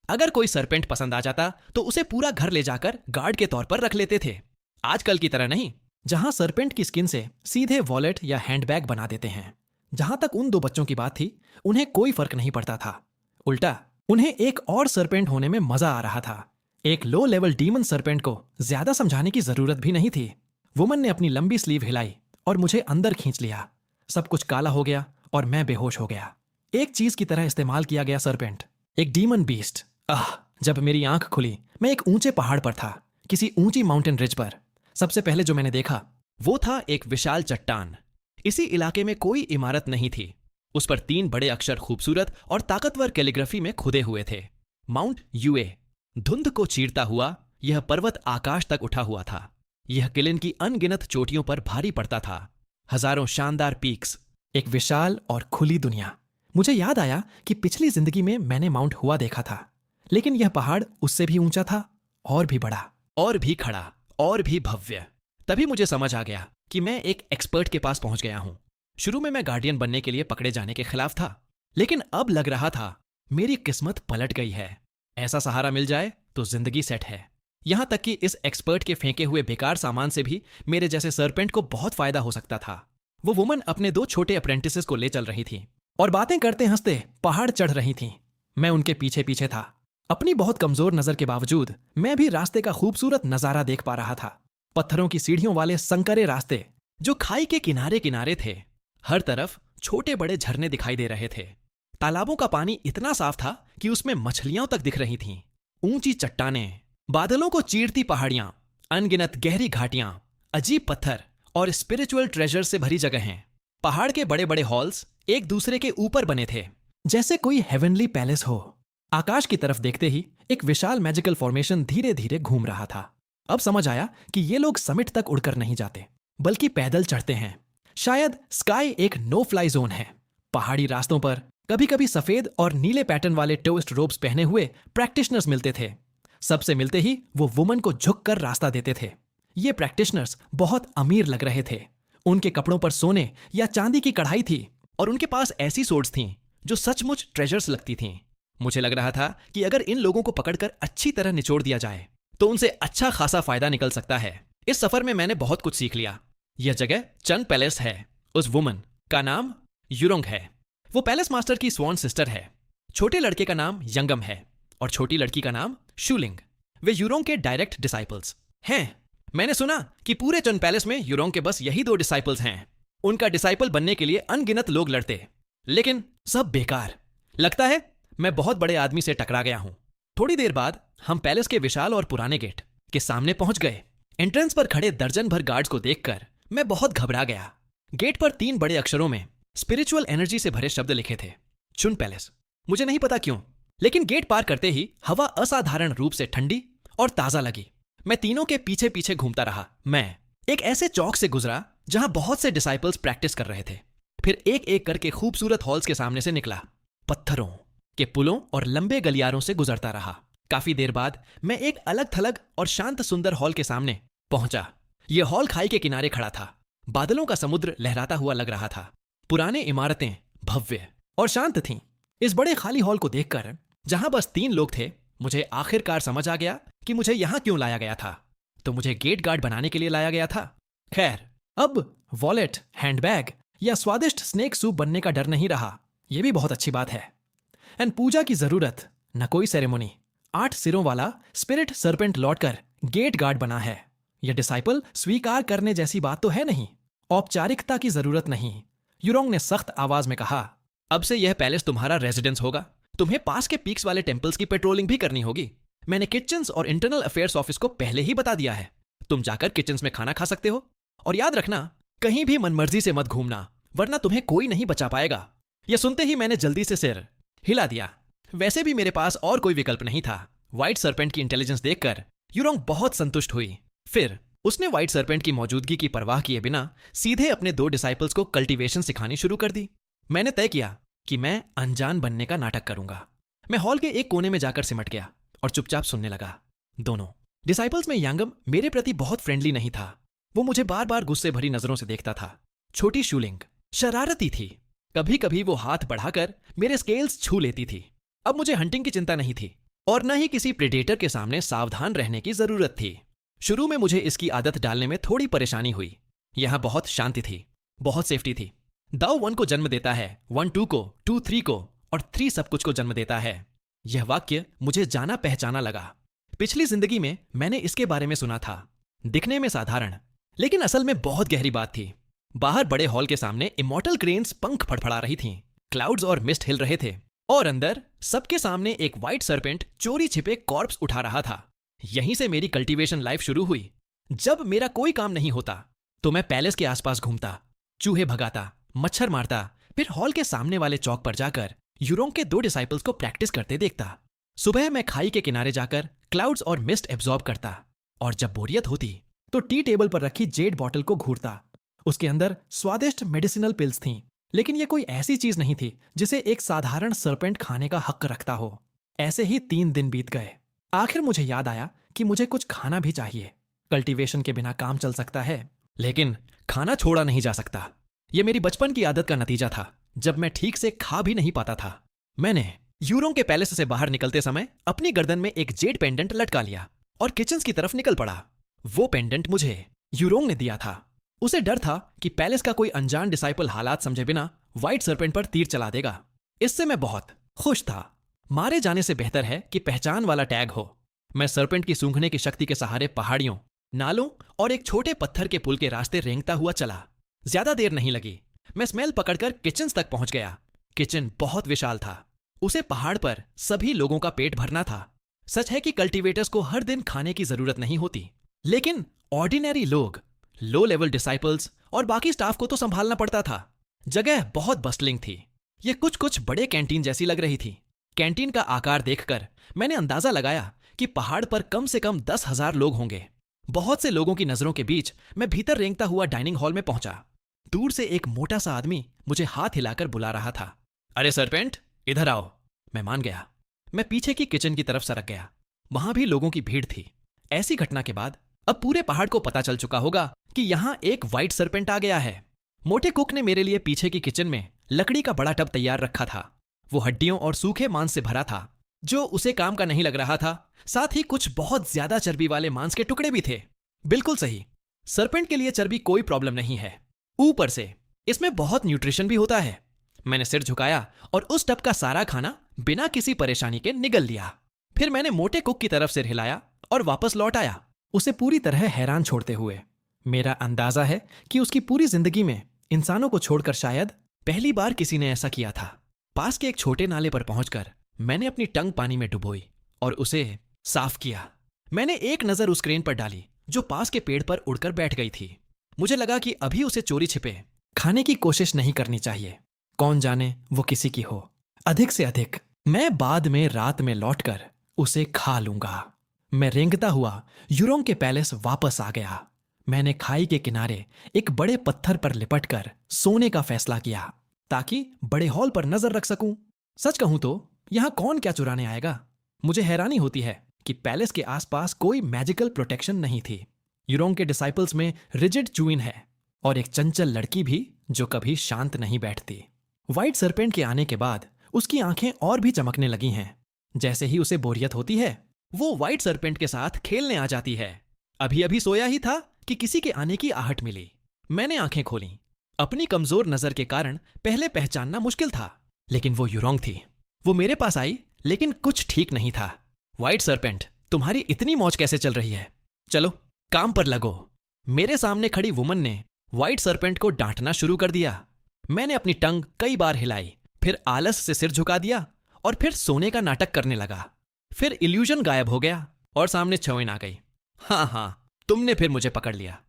अगर कोई सरपेंट पसंद आ जाता तो उसे पूरा घर ले जाकर गार्ड के तौर पर रख लेते थे। आजकल की तरह नहीं, जहां सरपेंट की स्किन से सीधे वॉलेट या हैंडबैग बना देते हैं। जहां तक उन दो बच्चों की बात थी, उन्हें कोई फर्क नहीं पड़ता था। उल्टा उन्हें एक और सरपेंट होने में मजा आ रहा था। एक लो लेवल डीमन सरपेंट को ज्यादा समझाने की जरूरत भी नहीं थी। वुमन ने अपनी लंबी स्लीव हिलाई और मुझे अंदर खींच लिया। सब कुछ काला हो गया और मैं बेहोश हो गया। एक चीज की तरह इस्तेमाल किया गया सरपेंट, एक डीमन बीस्ट। जब मेरी आंख खुली, मैं एक ऊंचे पहाड़ पर था, किसी ऊंची माउंटेन रिज पर। सबसे पहले जो मैंने देखा वो था एक विशाल चट्टान। इसी इलाके में कोई इमारत नहीं थी। उस पर 3 बड़े अक्षर खूबसूरत और ताकतवर कैलीग्राफी में खुदे हुए थे, माउंट यूए। धुंध को चीरता हुआ यह पर्वत आकाश तक उठा हुआ था। यह किलिन की अनगिनत चोटियों पर भारी पड़ता था। हजारों शानदार पीक्स, एक विशाल और खुली दुनिया। मुझे याद आया कि पिछली जिंदगी में मैंने माउंट हुआ देखा था, लेकिन यह पहाड़ उससे भी ऊंचा था, और भी बड़ा, और भी खड़ा, और भी भव्य। तभी मुझे समझ आ गया कि मैं एक एक्सपर्ट के पास पहुंच गया हूं। शुरू में मैं गार्डियन बनने के लिए पकड़े जाने के खिलाफ था, लेकिन अब लग रहा था मेरी किस्मत पलट गई है। ऐसा सहारा मिल जाए तो जिंदगी सेट है। यहां तक कि इस एक्सपर्ट के फेंके हुए बेकार सामान से भी मेरे जैसे सरपेंट को बहुत फायदा हो सकता था। वो वुमन अपने 2 छोटे अप्रेंटिसेस को ले चल रही थी और बातें करते हंसते पहाड़ चढ़ रही थीं। मैं उनके पीछे पीछे था। अपनी बहुत कमजोर नजर के बावजूद मैं भी रास्ते का खूबसूरत नजारा देख पा रहा था। पत्थरों की सीढ़ियों वाले संकरे रास्ते जो खाई के किनारे किनारे थे। हर तरफ छोटे बड़े झरने दिखाई दे रहे थे। तालाबों का पानी इतना साफ था कि उसमें मछलियां तक दिख रही थीं। ऊंची चट्टानें, बादलों को चीरती पहाड़ियां, अनगिनत गहरी घाटियां, अजीब पत्थर और स्पिरिचुअल ट्रेजर से भरी जगहें। पहाड़ के बड़े बड़े हॉल्स एक दूसरे के ऊपर बने थे, जैसे कोई हेवनली पैलेस हो। आकाश की तरफ देखते ही एक विशाल मैजिकल फॉर्मेशन धीरे धीरे घूम रहा था। अब समझ आया कि ये लोग समिट तक उड़कर नहीं जाते, बल्कि पैदल चढ़ते हैं। शायद स्काई एक नो फ्लाई जोन है। पहाड़ी रास्तों पर कभी कभी सफेद और नीले पैटर्न वाले टोस्ट रोब्स पहने हुए प्रैक्टिशनर्स मिलते थे। सबसे मिलते ही वो वुमन को झुककर रास्ता देते थे। ये प्रैक्टिशनर्स बहुत अमीर लग रहे थे। उनके कपड़ों पर सोने या चांदी की कढ़ाई थी और उनके पास ऐसी सोर्ड्स थीं जो सचमुच ट्रेजर्स लगती थीं। मुझे लग रहा था कि अगर इन लोगों को पकड़कर अच्छी तरह निचोड़ दिया जाए तो उनसे अच्छा खासा फायदा निकल सकता है। इस सफर में मैंने बहुत कुछ सीख लिया। यह जगह चन पैलेस है। उस वुमन का नाम यूरोंग है। वो पैलेस मास्टर की स्वॉन सिस्टर है। छोटे लड़के का नाम यंगम है और छोटी लड़की का नाम शूलिंग। वे यूरोंग के डायरेक्ट डिसाइपल्स हैं। मैंने सुना कि पूरे चन पैलेस में यूरोंग के बस यही 2 डिसाइपल्स हैं। उनका डिसाइपल बनने के लिए अनगिनत लोग लड़ते, लेकिन सब बेकार। लगता है मैं बहुत बड़े आदमी से टकरा गया हूं। थोड़ी देर बाद हम पैलेस के विशाल और पुराने गेट के सामने पहुंच गए। एंट्रेंस पर खड़े दर्जन भर गार्ड्स को देखकर मैं बहुत घबरा गया। गेट पर 3 बड़े अक्षरों में स्पिरिचुअल एनर्जी से भरे शब्द लिखे थे, चुन पैलेस। मुझे नहीं पता क्यों, लेकिन गेट पार करते ही हवा असाधारण रूप से ठंडी और ताजा लगी। मैं तीनों के पीछे पीछे घूमता रहा। मैं एक ऐसे चौक से गुजरा जहां बहुत से डिसाइपल्स प्रैक्टिस कर रहे थे। फिर एक एक करके खूबसूरत हॉल्स के सामने से निकला। पत्थरों के पुलों और लंबे गलियारों से गुजरता रहा। काफी देर बाद मैं एक अलग थलग और शांत सुंदर हॉल के सामने पहुंचा। यह हॉल खाई के किनारे खड़ा था। बादलों का समुद्र लहराता हुआ लग रहा था। पुराने इमारतें भव्य और शांत थीं। इस बड़े खाली हॉल को देखकर, जहां बस 3 लोग थे, मुझे आखिरकार समझ आ गया कि मुझे यहां क्यों लाया गया था। तो मुझे गेट गार्ड बनाने के लिए लाया गया था। खैर, अब वॉलेट, हैंडबैग या स्वादिष्ट स्नेक सूप बनने का डर नहीं रहा। यह भी बहुत अच्छी बात है। एंड पूजा की जरूरत न कोई सेरेमोनी। 8 सिरों वाला स्पिरिट सर्पेंट लौटकर गेट गार्ड बना है। यह डिसाइपल स्वीकार करने जैसी बात तो है नहीं। औपचारिकता की जरूरत नहीं। यूरोंग ने सख्त आवाज में कहा, अब से यह पैलेस तुम्हारा रेजिडेंस होगा। तुम्हें पास के पीक्स वाले टेम्पल्स की पेट्रोलिंग भी करनी होगी। मैंने किचन्स और इंटरनल अफेयर्स ऑफिस को पहले ही बता दिया है। तुम जाकर किचन्स में खाना खा सकते हो। और याद रखना, कहीं भी मनमर्जी से मत घूमना, वरना तुम्हें कोई नहीं बचा पाएगा। यह सुनते ही मैंने जल्दी से सिर हिला दिया। वैसे भी मेरे पास और कोई विकल्प नहीं था। व्हाइट सर्पेंट की इंटेलिजेंस देखकर यूरोंग बहुत संतुष्ट हुई। फिर उसने व्हाइट सर्पेंट की मौजूदगी की परवाह किए बिना सीधे अपने 2 डिसाइपल्स को कल्टीवेशन सिखानी शुरू कर दी। मैंने तय किया कि मैं अनजान बनने का नाटक करूंगा। मैं हॉल के एक कोने में जाकर सिमट गया और चुपचाप सुनने लगा। दोनों डिसाइपल्स में यांगम मेरे प्रति बहुत फ्रेंडली नहीं था। वो मुझे बार बार गुस्से भरी नजरों से देखता था। छोटी शूलिंग शरारती थी। कभी कभी वो हाथ बढ़ाकर मेरे स्केल्स छू लेती थी। अब मुझे हंटिंग की चिंता नहीं थी और न ही किसी प्रेडेटर के सामने सावधान रहने की जरूरत थी। शुरू में मुझे इसकी आदत डालने में थोड़ी परेशानी हुई। यहां बहुत शांति थी, बहुत सेफ्टी थी। दाऊ 1 को जन्म देता है, 1 2 को, 2 3 को और 3 सब कुछ को जन्म देता है। यह वाक्य मुझे जाना पहचाना लगा। पिछली जिंदगी में मैंने इसके बारे में सुना था। दिखने में साधारण, लेकिन असल में बहुत गहरी बात थी। बाहर बड़े हॉल के सामने इमॉर्टल क्रेन्स पंख फड़फड़ा रही थीं, क्लाउड्स और मिस्ट हिल रहे थे, और अंदर सबके सामने एक व्हाइट सर्पेंट चोरी छिपे कॉर्प्स उठा रहा था। यहीं से मेरी कल्टीवेशन लाइफ शुरू हुई। जब मेरा कोई काम नहीं होता तो मैं पैलेस के आसपास घूमता, चूहे भगाता, मच्छर मारता, फिर हॉल के सामने वाले चौक पर जाकर यूरोंग के 2 डिसाइपल्स को प्रैक्टिस करते देखता। सुबह मैं खाई के किनारे जाकर क्लाउड्स और मिस्ट एब्जॉर्ब करता, और जब बोरियत होती तो टी टेबल पर रखी जेड बॉटल को घूरता। उसके अंदर स्वादिष्ट मेडिसिनल पिल्स थीं, लेकिन यह कोई ऐसी चीज नहीं थी जिसे एक साधारण सर्पेंट खाने का हक रखता हो। ऐसे ही 3 दिन बीत गए। आखिर मुझे याद आया कि मुझे कुछ खाना भी चाहिए। कल्टीवेशन के बिना काम चल सकता है, लेकिन खाना छोड़ा नहीं जा सकता। यह मेरी बचपन की आदत का नतीजा था, जब मैं ठीक से खा भी नहीं पाता था। मैंने यूरोंग के पैलेस से बाहर निकलते समय अपनी गर्दन में एक जेड पेंडेंट लटका लिया और किचन्स की तरफ निकल पड़ा। वो पेंडेंट मुझे यूरोंग ने दिया था। उसे डर था कि पैलेस का कोई अनजान डिसाइपल हालात समझे बिना व्हाइट सर्पेंट पर तीर चला देगा। इससे मैं बहुत खुश था। मारे जाने से बेहतर है कि पहचान वाला टैग हो। मैं सर्पेंट की सूंघने की शक्ति के सहारे पहाड़ियों, नालों और एक छोटे पत्थर के पुल के रास्ते रेंगता हुआ चला। ज्यादा देर नहीं लगी, मैं स्मेल पकड़कर किचन्स तक पहुंच गया। किचन बहुत विशाल था। उसे पहाड़ पर सभी लोगों का पेट भरना था। सच है कि कल्टीवेटर्स को हर दिन खाने की जरूरत नहीं होती, लेकिन ऑर्डिनरी लोग, लो लेवल डिसाइपल्स और बाकी स्टाफ को तो संभालना पड़ता था। जगह बहुत बस्टलिंग थी। यह कुछ बड़े कैंटीन जैसी लग रही थी। कैंटीन का आकार देखकर मैंने अंदाजा लगाया कि पहाड़ पर कम से कम 10,000 लोग होंगे। बहुत से लोगों की नजरों के बीच मैं भीतर रेंगता हुआ डाइनिंग हॉल में पहुंचा। दूर से एक मोटा सा आदमी मुझे हाथ हिलाकर बुला रहा था। अरे सर्पेंट, इधर आओ। मैं मान गया। मैं पीछे की किचन की तरफ सरक गया। वहां भी लोगों की भीड़ थी। ऐसी घटना के बाद अब पूरे पहाड़ को पता चल चुका होगा कि यहां एक व्हाइट सर्पेंट आ गया है। मोटे कुक ने मेरे लिए पीछे की किचन में लकड़ी का बड़ा टब तैयार रखा था। वो हड्डियों और सूखे मांस से भरा था, जो उसे काम का नहीं लग रहा था। साथ ही कुछ बहुत ज्यादा चर्बी वाले मांस के टुकड़े भी थे। बिल्कुल सही, सर्पेंट के लिए चर्बी कोई प्रॉब्लम नहीं है। ऊपर से इसमें बहुत न्यूट्रिशन भी होता है। मैंने सिर झुकाया और उस टब का सारा खाना बिना किसी परेशानी के निगल लिया। फिर मैंने मोटे कुक की तरफ सिर हिलाया और वापस लौट आया, उसे पूरी तरह हैरान छोड़ते हुए। मेरा अंदाजा है कि उसकी पूरी जिंदगी में इंसानों को छोड़कर शायद पहली बार किसी ने ऐसा किया था। पास के एक छोटे नाले पर पहुंचकर मैंने अपनी टंग पानी में डुबोई और उसे साफ किया। मैंने एक नजर उस क्रेन पर डाली जो पास के पेड़ पर उड़कर बैठ गई थी। मुझे लगा कि अभी उसे चोरी छिपे खाने की कोशिश नहीं करनी चाहिए। कौन जाने वो किसी की हो। अधिक से अधिक मैं बाद में रात में लौटकर उसे खा लूंगा। मैं रेंगता हुआ यूरोंग के पैलेस वापस आ गया। मैंने खाई के किनारे एक बड़े पत्थर पर लिपटकर सोने का फैसला किया ताकि बड़े हॉल पर नजर रख सकूं। सच कहूं तो यहां कौन क्या चुराने आएगा। मुझे हैरानी होती है कि पैलेस के आसपास कोई मैजिकल प्रोटेक्शन नहीं थी। यूरोंग के डिसाइपल्स में रिजिड चुइन है और एक चंचल लड़की भी जो कभी शांत नहीं बैठती। व्हाइट सर्पेंट के आने के बाद उसकी आंखें और भी चमकने लगी हैं। जैसे ही उसे बोरियत होती है वो व्हाइट सर्पेंट के साथ खेलने आ जाती है। अभी अभी सोया ही था कि किसी के आने की आहट मिली। मैंने आंखें खोलीं। अपनी कमजोर नजर के कारण पहले पहचानना मुश्किल था, लेकिन वो यूरोंग थी। वो मेरे पास आई, लेकिन कुछ ठीक नहीं था। व्हाइट सरपेंट, तुम्हारी इतनी मौज कैसे चल रही है? चलो काम पर लगो। मेरे सामने खड़ी वुमन ने व्हाइट सरपेंट को डांटना शुरू कर दिया। मैंने अपनी टंग कई बार हिलाई, फिर आलस से सिर झुका दिया और फिर सोने का नाटक करने लगा। फिर इल्यूजन गायब हो गया और सामने चौइन आ गई। हाँ, तुमने फिर मुझे पकड़ लिया।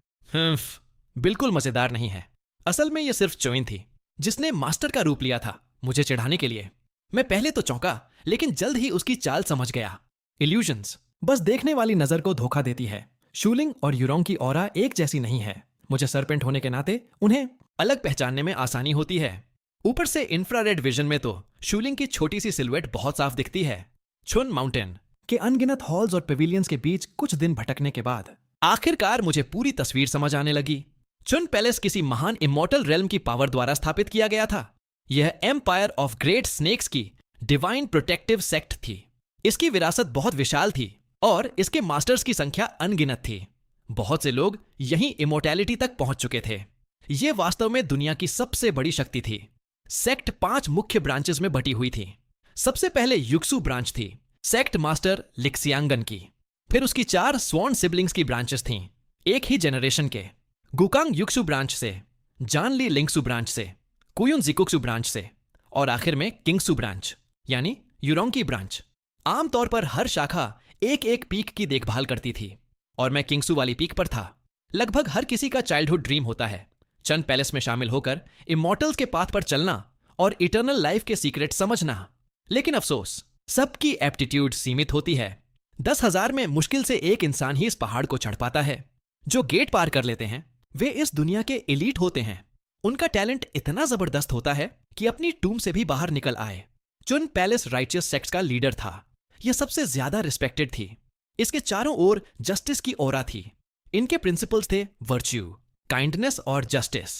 बिल्कुल मजेदार नहीं है। असल में यह सिर्फ चौइन थी, जिसने मास्टर का रूप लिया था मुझे चिढ़ाने के लिए। मैं पहले तो चौंका, लेकिन जल्द ही उसकी चाल समझ गया। इल्यूजन्स बस देखने वाली नजर को धोखा देती है। शूलिंग और यूरोंग की ऑरा एक जैसी नहीं है। मुझे सरपेंट होने के नाते उन्हें अलग पहचानने में आसानी होती है। ऊपर से इंफ्रारेड विजन में तो शूलिंग की छोटी सी सिलुएट बहुत साफ दिखती है। छुन माउंटेन के अनगिनत हॉल्स और पेविलियंस के बीच कुछ दिन भटकने के बाद आखिरकार मुझे पूरी तस्वीर समझ आने लगी। चुन पैलेस किसी महान इमॉर्टल रेल्म की पावर द्वारा स्थापित किया गया था। यह एम्पायर ऑफ ग्रेट स्नेक्स की डिवाइन प्रोटेक्टिव सेक्ट थी। इसकी विरासत बहुत विशाल थी और इसके मास्टर्स की संख्या अनगिनत थी। बहुत से लोग यहीं इमोर्टैलिटी तक पहुंच चुके थे। यह वास्तव में दुनिया की सबसे बड़ी शक्ति थी। सेक्ट 5 मुख्य ब्रांचेस में बटी हुई थी। सबसे पहले युक्सु ब्रांच थी, सेक्ट मास्टर लिक्सियांगन की। फिर उसकी 4 स्वॉन सिबलिंग्स की ब्रांचेस थीं, एक ही जेनरेशन के। गुकांग युक्सु ब्रांच से, जानली लिंगसु ब्रांच से, कुयुन जिकुक्सु ब्रांच से और आखिर में किंगसु ब्रांच यानी यूरोंकी ब्रांच। आमतौर पर हर शाखा एक एक पीक की देखभाल करती थी और मैं किंगसु वाली पीक पर था। लगभग हर किसी का चाइल्डहुड ड्रीम होता है चन पैलेस में शामिल होकर इमॉर्टल्स के पाथ पर चलना और इटर्नल लाइफ के सीक्रेट समझना। लेकिन अफसोस, सबकी एप्टीट्यूड सीमित होती है। 10,000 में मुश्किल से एक इंसान ही इस पहाड़ को चढ़ पाता है। जो गेट पार कर लेते हैं वे इस दुनिया के एलीट होते हैं। उनका टैलेंट इतना जबरदस्त होता है कि अपनी टूम से भी बाहर निकल आए। चुन पैलेस राइचियस सेक्ट का लीडर था। यह सबसे ज्यादा रिस्पेक्टेड थी। इसके चारों ओर जस्टिस की ओरा थी। इनके प्रिंसिपल्स थे वर्च्यू, काइंडनेस और जस्टिस।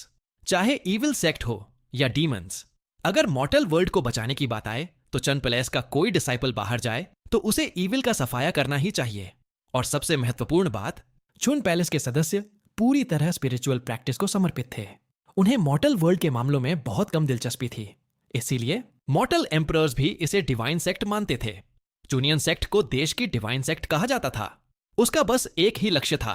चाहे इविल सेक्ट हो या डीमंस, अगर मॉर्टल वर्ल्ड को बचाने की बात आए तो चन पैलेस का कोई डिसाइपल बाहर जाए तो उसे इविल का सफाया करना ही चाहिए। और सबसे महत्वपूर्ण बात, चुन पैलेस के सदस्य पूरी तरह स्पिरिचुअल प्रैक्टिस को समर्पित थे। उन्हें मॉर्टल वर्ल्ड के मामलों में बहुत कम दिलचस्पी थी। इसीलिए मॉर्टल एम्परर्स भी इसे डिवाइन सेक्ट मानते थे। चुनियन सेक्ट को देश की डिवाइन सेक्ट कहा जाता था। उसका बस एक ही लक्ष्य था,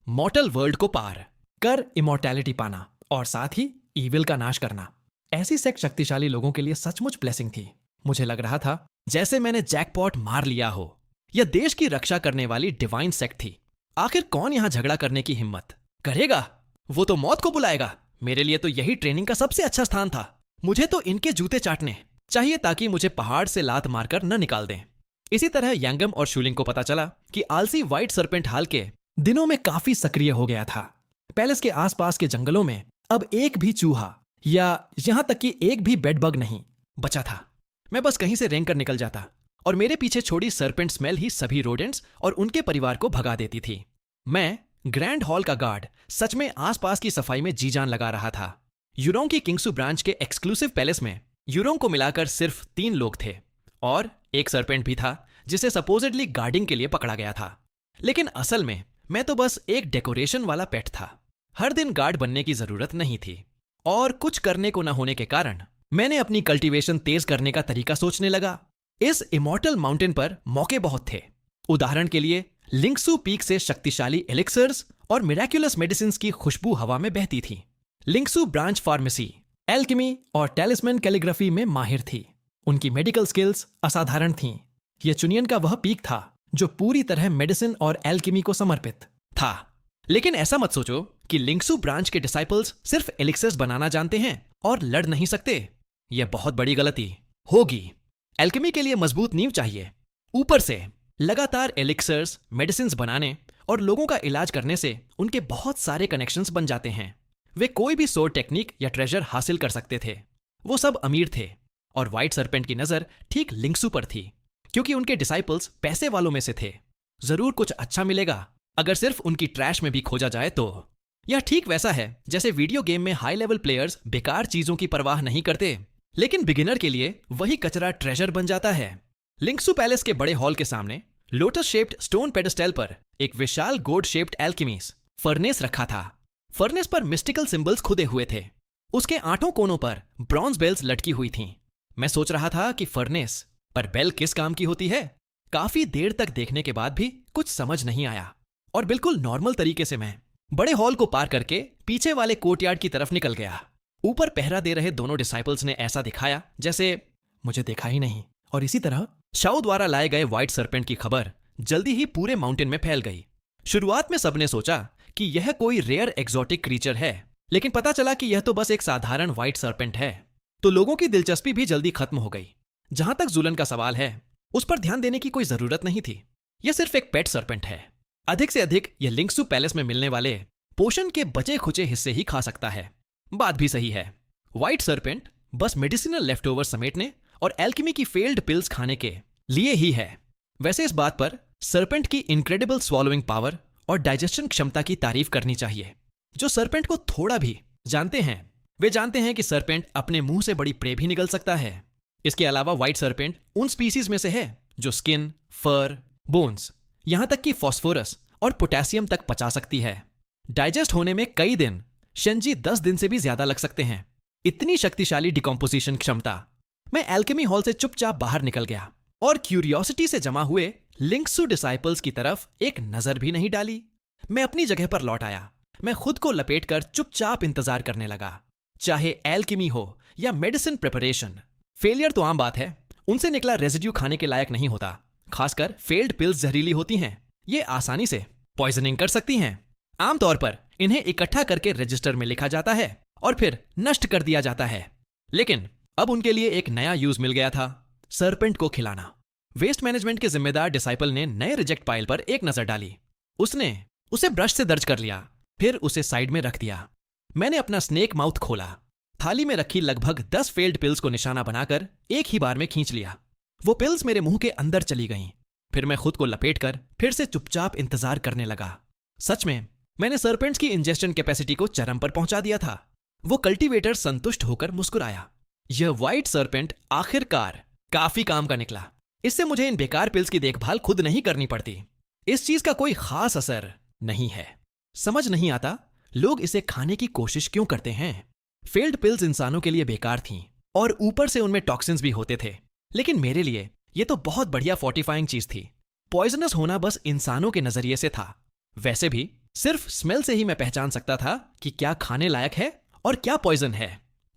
मॉर्टल वर्ल्ड को पार कर इमॉर्टैलिटी पाना और साथ ही इविल का नाश करना। ऐसी सेक्ट शक्तिशाली लोगों के लिए सचमुच ब्लेसिंग थी। मुझे लग रहा था जैसे मैंने जैकपॉट मार लिया हो। यह देश की रक्षा करने वाली डिवाइन सेक्ट थी। आखिर कौन यहां झगड़ा करने की हिम्मत करेगा? वो तो मौत को बुलाएगा। मेरे लिए तो यही ट्रेनिंग का सबसे अच्छा स्थान था। मुझे तो इनके जूते चाटने चाहिए ताकि मुझे पहाड़ से लात मारकर न निकाल दें। इसी तरह यांगम और शूलिंग को पता चला कि आलसी व्हाइट सरपेंट हाल के दिनों में काफी सक्रिय हो गया था। पैलेस के आसपास के जंगलों में अब एक भी चूहा या यहां तक कि एक भी बेड बग नहीं बचा था। मैं बस कहीं से रेंग कर निकल जाता और मेरे पीछे छोड़ी सरपेंट स्मेल ही सभी रोडेंट्स और उनके परिवार को भगा देती थी। मैं ग्रैंड हॉल का गार्ड सच में आसपास की सफाई में जी जान लगा रहा था। यूरोंग की किंगसु ब्रांच के एक्सक्लूसिव पैलेस में यूरोंग को मिलाकर सिर्फ 3 लोग थे और एक सरपेंट भी था जिसे सपोजिडली गार्डिंग के लिए पकड़ा गया था। लेकिन असल में मैं तो बस एक डेकोरेशन वाला पेट था। हर दिन गार्ड बनने की जरूरत नहीं थी और कुछ करने को न होने के कारण मैंने अपनी कल्टीवेशन तेज करने का तरीका सोचने लगा। इस इमॉर्टल माउंटेन पर मौके बहुत थे। उदाहरण के लिए लिंगसु पीक से शक्तिशाली एलिक्सर्स और मिराक्युलस मेडिसिन्स की खुशबू हवा में बहती थी। लिंगसु ब्रांच फार्मेसी, एल्केमी और टैलिस्मैन कैलीग्राफी में माहिर थी। उनकी मेडिकल स्किल्स असाधारण थीं। यह चुनियन का वह पीक था जो पूरी तरह मेडिसिन और एल्केमी को समर्पित था। लेकिन ऐसा मत सोचो कि लिंगसु ब्रांच के डिसाइपल्स सिर्फ एलिक्सर्स बनाना जानते हैं और लड़ नहीं सकते। यह बहुत बड़ी गलती होगी। एल्केमी के लिए मजबूत नींव चाहिए। ऊपर से लगातार एलिक्सर्स, मेडिसिन्स बनाने और लोगों का इलाज करने से उनके बहुत सारे कनेक्शंस बन जाते हैं। वे कोई भी सोर्ड टेक्निक या ट्रेजर हासिल कर सकते थे। वो सब अमीर थे और व्हाइट सरपेंट की नजर ठीक लिंगसु पर थी क्योंकि उनके डिसाइपल्स पैसे वालों में से थे। जरूर कुछ अच्छा मिलेगा अगर सिर्फ उनकी ट्रैश में भी खोजा जाए तो। यह ठीक वैसा है जैसे वीडियो गेम में हाई लेवल प्लेयर्स बेकार चीजों की परवाह नहीं करते, लेकिन बिगिनर के लिए वही कचरा ट्रेजर बन जाता है। लिंगसु पैलेस के बड़े हॉल के सामने लोटस शेप्ड स्टोन पेडेस्टल पर एक विशाल गोड शेप्ड एल्केमीज फर्नेस रखा था। फर्नेस पर मिस्टिकल सिंबल्स खुदे हुए थे। उसके 8 कोनों पर ब्रॉन्ज बेल्स लटकी हुई थीं। मैं सोच रहा था कि फर्नेस, पर बेल किस काम की होती है? काफी देर तक देखने के बाद भी कुछ समझ नहीं आया और बिल्कुल नॉर्मल तरीके से मैं बड़े हॉल को पार करके पीछे वाले कोर्टयार्ड की तरफ निकल गया। ऊपर पहरा दे रहे दोनों डिसाइपल्स ने ऐसा दिखाया जैसे मुझे देखा ही नहीं, और इसी तरह शाओ द्वारा लाए गए व्हाइट सर्पेंट की खबर जल्दी ही पूरे माउंटेन में फैल गई। शुरुआत में सबने सोचा कि यह कोई रेयर एक्सोटिक क्रीचर है, लेकिन पता चला कि यह तो बस एक साधारण व्हाइट सर्पेंट है। तो लोगों की दिलचस्पी भी जल्दी खत्म हो गई। जहां तक जूलन का सवाल है, उस पर ध्यान देने की कोई जरूरत नहीं थी। यह सिर्फ एक पेट सर्पेंट है। अधिक से अधिक यह लिंक्सू पैलेस में मिलने वाले पोषण के बचे खुचे हिस्से ही खा सकता है। बात भी सही है, व्हाइट सर्पेंट बस मेडिसिनल लेफ्टओवर समेटने और एल्केमी की फेल्ड पिल्स खाने के लिए ही है। वैसे इस बात पर सर्पेंट की इनक्रेडिबल स्वॉलोइंग पावर और डाइजेशन क्षमता की तारीफ करनी चाहिए। जो सर्पेंट को थोड़ा भी जानते हैं, वे जानते हैं कि सर्पेंट अपने मुंह से बड़ी प्रे भी निगल सकता है। इसके अलावा व्हाइट सर्पेंट उन स्पीसीज में से है जो स्किन, फर, बोन्स, यहां तक कि फास्फोरस और पोटेशियम तक पचा सकती है। डाइजेस्ट होने में कई दिन, शिनजी 10 दिन से भी ज्यादा लग सकते हैं। इतनी शक्तिशाली डिकम्पोजिशन क्षमता। मैं एल्केमी हॉल से चुपचाप बाहर निकल गया और क्यूरियोसिटी से जमा हुए लिंक्सू डिसाइपल्स की तरफ एक नजर भी नहीं डाली। मैं अपनी जगह पर लौट आया। मैं खुद को लपेटकर चुपचाप इंतजार करने लगा। चाहे एल्केमी हो या मेडिसिन प्रिपरेशन, फेलियर तो आम बात है। उनसे निकला रेजिड्यू खाने के लायक नहीं होता। खासकर फेल्ड पिल्स जहरीली होती हैं। ये आसानी से पॉइजनिंग कर सकती हैं। आमतौर पर इन्हें इकट्ठा करके रजिस्टर में लिखा जाता है और फिर नष्ट कर दिया जाता है। लेकिन अब उनके लिए एक नया यूज मिल गया था, सर्पेंट को खिलाना। वेस्ट मैनेजमेंट के जिम्मेदार डिसाइपल ने नए रिजेक्ट पाइल पर एक नजर डाली। उसने उसे ब्रश से दर्ज कर लिया, फिर उसे साइड में रख दिया। मैंने अपना स्नेक माउथ खोला। थाली में रखी लगभग 10 फेल्ड पिल्स को निशाना बनाकर एक ही बार में खींच लिया। वो पिल्स मेरे मुंह के अंदर चली गईं। फिर मैं खुद को लपेटकर फिर से चुपचाप इंतजार करने लगा। सच में मैंने सर्पेंट्स की इंजेस्शन कैपेसिटी को चरम पर पहुंचा दिया था। वो कल्टीवेटर संतुष्ट होकर मुस्कुराया। यह व्हाइट सर्पेंट आखिरकार काफी काम का निकला। इससे मुझे इन बेकार पिल्स की देखभाल खुद नहीं करनी पड़ती। इस चीज का कोई खास असर नहीं है। समझ नहीं आता लोग इसे खाने की कोशिश क्यों करते हैं। फेल्ड पिल्स इंसानों के लिए बेकार थीं और ऊपर से उनमें टॉक्सिन्स भी होते थे, लेकिन मेरे लिए ये तो बहुत बढ़िया फोर्टिफाइंग चीज थी। पॉइजनस होना बस इंसानों के नजरिए से था। वैसे भी सिर्फ स्मेल से ही मैं पहचान सकता था कि क्या खाने लायक है और क्या पॉइजन है।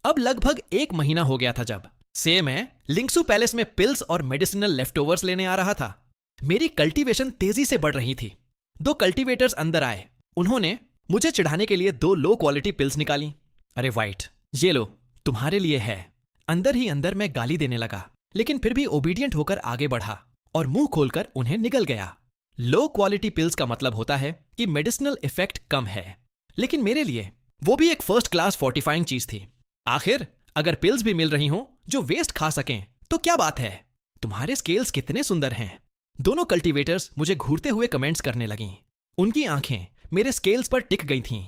अब लगभग 1 महीना हो गया था जब से मैं लिंक्सू पैलेस में पिल्स और मेडिसिनल लेफ्टओवर्स लेने आ रहा था। मेरी कल्टीवेशन तेजी से बढ़ रही थी। 2 कल्टीवेटर्स अंदर आए। उन्होंने मुझे चिढ़ाने के लिए 2 लो क्वालिटी पिल्स निकाली। अरे व्हाइट, ये लो, तुम्हारे लिए है। अंदर ही अंदर मैं गाली देने लगा, लेकिन फिर भी ओबीडियंट होकर आगे बढ़ा और मुंह खोलकर उन्हें निगल गया। लो क्वालिटी पिल्स का मतलब होता है कि मेडिसिनल इफेक्ट कम है, लेकिन मेरे लिए वो भी एक फर्स्ट क्लास फोर्टिफाइंग चीज थी। आखिर अगर पिल्स भी मिल रही हों जो वेस्ट खा सकें तो क्या बात है। तुम्हारे स्केल्स कितने सुंदर हैं। दोनों कल्टीवेटर्स मुझे घूरते हुए कमेंट्स करने लगीं। उनकी आंखें मेरे स्केल्स पर टिक गई थीं।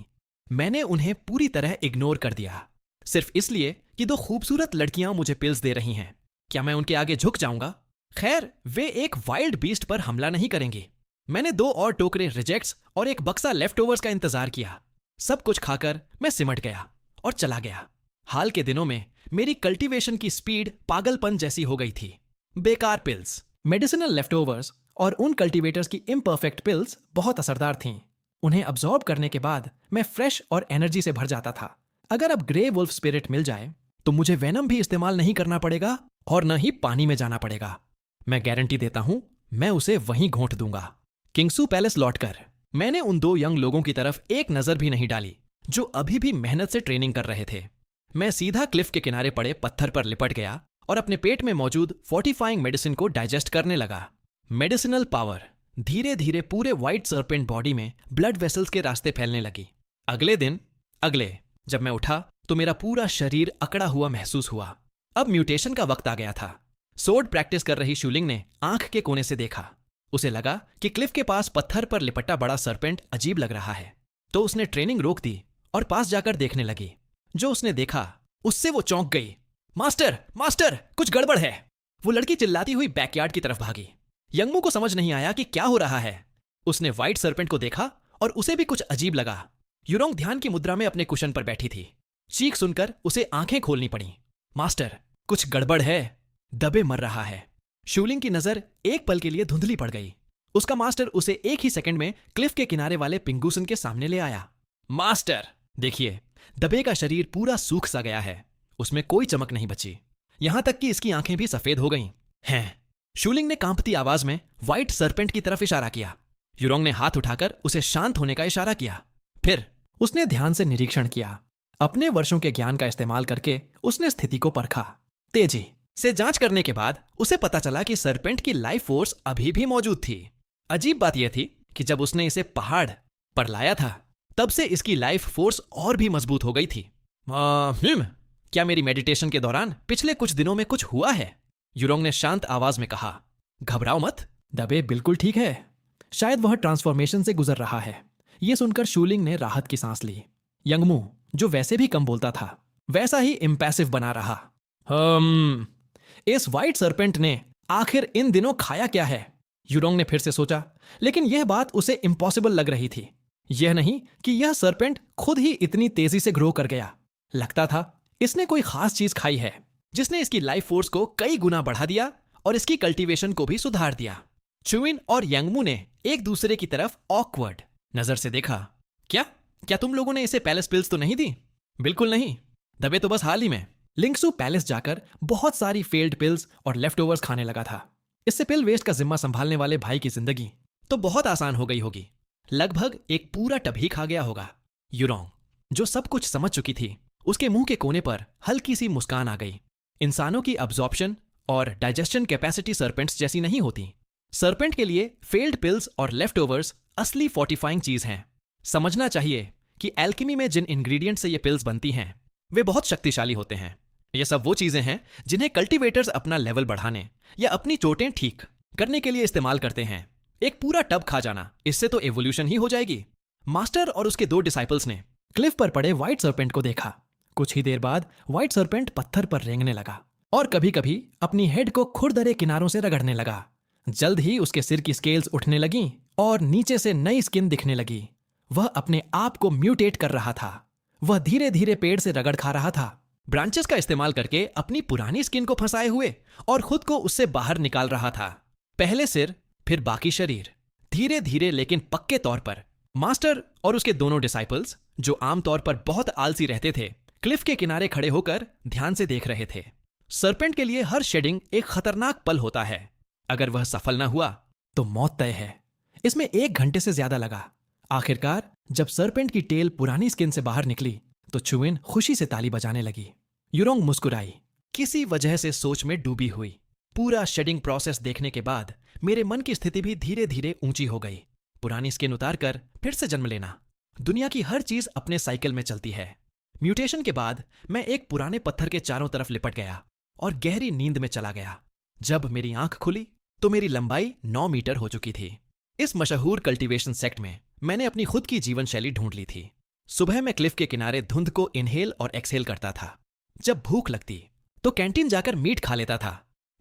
मैंने उन्हें पूरी तरह इग्नोर कर दिया, सिर्फ इसलिए कि 2 खूबसूरत लड़कियां मुझे पिल्स दे रही हैं। क्या मैं उनके आगे झुक जाऊंगा? खैर, वे एक वाइल्ड बीस्ट पर हमला नहीं करेंगी। मैंने 2 और टोकरे रिजेक्ट्स और एक बक्सा लेफ्टओवर्स का इंतजार किया। सब कुछ खाकर मैं सिमट गया और चला गया। हाल के दिनों में मेरी कल्टीवेशन की स्पीड पागलपन जैसी हो गई थी। बेकार पिल्स, मेडिसिनल लेफ्टओवर्स और उन कल्टीवेटर्स की इम्परफेक्ट पिल्स बहुत असरदार थीं। उन्हें अब्सॉर्ब करने के बाद मैं फ्रेश और एनर्जी से भर जाता था। अगर अब ग्रे वुल्फ स्पिरिट मिल जाए तो मुझे वेनम भी इस्तेमाल नहीं करना पड़ेगा और न ही पानी में जाना पड़ेगा। मैं गारंटी देता हूं, मैं उसे वहीं घोंट दूंगा। किंगसू पैलेस लौटकर मैंने उन 2 यंग लोगों की तरफ एक नजर भी नहीं डाली जो अभी भी मेहनत से ट्रेनिंग कर रहे थे। मैं सीधा क्लिफ के किनारे पड़े पत्थर पर लिपट गया और अपने पेट में मौजूद फोर्टिफाइंग मेडिसिन को डाइजेस्ट करने लगा। मेडिसिनल पावर धीरे धीरे पूरे व्हाइट सर्पेंट बॉडी में ब्लड वेसल्स के रास्ते फैलने लगी। अगले जब मैं उठा तो मेरा पूरा शरीर अकड़ा हुआ महसूस हुआ। अब म्यूटेशन का वक्त आ गया था। सोर्ड प्रैक्टिस कर रही शूलिंग ने आंख के कोने से देखा। उसे लगा कि क्लिफ के पास पत्थर पर लिपटा बड़ा सर्पेंट अजीब लग रहा है, तो उसने ट्रेनिंग रोक दी और पास जाकर देखने लगी। जो उसने देखा उससे वो चौंक गई। मास्टर, मास्टर, कुछ गड़बड़ है। वो लड़की चिल्लाती हुई बैकयार्ड की तरफ भागी। यंगमू को समझ नहीं आया कि क्या हो रहा है। उसने व्हाइट सर्पेंट को देखा और उसे भी कुछ अजीब लगा। यूरोंग ध्यान की मुद्रा में अपने कुशन पर बैठी थी। चीख सुनकर उसे आंखें खोलनी पड़ी। मास्टर, कुछ गड़बड़ है, दबे मर रहा है। शूलिंग की नजर एक पल के लिए धुंधली पड़ गई। उसका मास्टर उसे एक ही सेकंड में क्लिफ के किनारे वाले पिंगूसन के सामने ले आया। मास्टर, देखिए, दबे का शरीर पूरा सूख सा गया है, उसमें कोई चमक नहीं बची, यहां तक कि इसकी आंखें भी सफेद हो गईं। हैं। शूलिंग ने कांपती आवाज में व्हाइट सरपेंट की तरफ इशारा किया। यूरोंग ने हाथ उठाकर उसे शांत होने का इशारा किया। फिर उसने ध्यान से निरीक्षण किया। अपने वर्षों के ज्ञान का इस्तेमाल करके उसने स्थिति को परखा। तेजी से जांच करने के बाद उसे पता चला कि सरपेंट की लाइफ फोर्स अभी भी मौजूद थी। अजीब बात यह थी कि जब उसने इसे पहाड़ पर लाया था, तब से इसकी लाइफ फोर्स और भी मजबूत हो गई थी। क्या मेरी मेडिटेशन के दौरान पिछले कुछ दिनों में कुछ हुआ है? यूरोंग ने शांत आवाज में कहा। घबराओ मत, दबे बिल्कुल ठीक है। शायद वह ट्रांसफॉर्मेशन से गुजर रहा है। यह सुनकर शूलिंग ने राहत की सांस ली। यंगमू, जो वैसे भी कम बोलता था, वैसा ही इम्पैसिव बना रहा। इस व्हाइट सरपेंट ने आखिर इन दिनों खाया क्या है? यूरोंग ने फिर से सोचा, लेकिन यह बात उसे इम्पॉसिबल लग रही थी। यह नहीं कि यह सरपेंट खुद ही इतनी तेजी से ग्रो कर गया। लगता था इसने कोई खास चीज खाई है जिसने इसकी लाइफ फोर्स को कई गुना बढ़ा दिया और इसकी कल्टीवेशन को भी सुधार दिया। चुविन और यंगमू ने एक दूसरे की तरफ ऑकवर्ड नजर से देखा। क्या तुम लोगों ने इसे पैलेस पिल्स तो नहीं दी? बिल्कुल नहीं, दबे तो बस हाल ही में लिंक्सू पैलेस जाकर बहुत सारी फेल्ड पिल्स और लेफ्टओवर्स खाने लगा था। इससे पिल वेस्ट का जिम्मा संभालने वाले भाई की जिंदगी तो बहुत आसान हो गई होगी। लगभग एक पूरा टब ही खा गया होगा। यूरोंग, जो सब कुछ समझ चुकी थी, उसके मुंह के कोने पर हल्की सी मुस्कान आ गई। इंसानों की अब्जॉर्प्शन और डाइजेशन कैपेसिटी सरपेंट्स जैसी नहीं होती। सरपेंट के लिए फेल्ड पिल्स और लेफ्टओवर्स असली फोर्टिफाइंग चीज हैं। समझना चाहिए कि एल्केमी में जिन इंग्रेडिएंट से ये पिल्स बनती हैं, वे बहुत शक्तिशाली होते हैं। ये सब वो चीजें हैं जिन्हें कल्टीवेटर्स अपना लेवल बढ़ाने या अपनी चोटें ठीक करने के लिए इस्तेमाल करते हैं। एक पूरा टब खा जाना, इससे तो एवोल्यूशन ही हो जाएगी। मास्टर और उसके 2 डिसाइपल्स ने क्लिफ पर पड़े व्हाइट सरपेंट को देखा। कुछ ही देर बाद व्हाइट सरपेंट पत्थर पर रेंगने लगा और कभी कभी अपनी हेड को खुरदरे किनारों से रगड़ने लगा। जल्द ही उसके सिर की स्केल्स उठने लगीं और नीचे से नई स्किन दिखने लगी। वह अपने आप को म्यूटेट कर रहा था। वह धीरे धीरे पेड़ से रगड़ खा रहा था, ब्रांचेस का इस्तेमाल करके अपनी पुरानी स्किन को फंसाए हुए और खुद को उससे बाहर निकाल रहा था। पहले सिर, फिर बाकी शरीर, धीरे धीरे लेकिन पक्के तौर पर। मास्टर और उसके दोनों डिसाइपल्स, जो आमतौर पर बहुत आलसी रहते थे, क्लिफ के किनारे खड़े होकर ध्यान से देख रहे थे। सरपेंट के लिए हर शेडिंग एक खतरनाक पल होता है। अगर वह सफल न हुआ तो मौत तय है। इसमें 1 घंटे से ज्यादा लगा। आखिरकार जब सरपेंट की टेल पुरानी स्किन से बाहर निकली तो चुविन खुशी से ताली बजाने लगी। यूरोंग मुस्कुराई, किसी वजह से सोच में डूबी हुई। पूरा शेडिंग प्रोसेस देखने के बाद मेरे मन की स्थिति भी धीरे धीरे ऊंची हो गई। पुरानी स्किन उतार कर फिर से जन्म लेना। दुनिया की हर चीज अपने साइकिल में चलती है। म्यूटेशन के बाद मैं एक पुराने पत्थर के चारों तरफ लिपट गया और गहरी नींद में चला गया। जब मेरी आंख खुली तो मेरी लंबाई 9 मीटर हो चुकी थी। इस मशहूर कल्टीवेशन सेक्ट में मैंने अपनी खुद की जीवन शैली ढूंढ ली थी। सुबह मैं क्लिफ के किनारे धुंध को इनहेल और एक्सहेल करता था। जब भूख लगती तो कैंटीन जाकर मीट खा लेता था।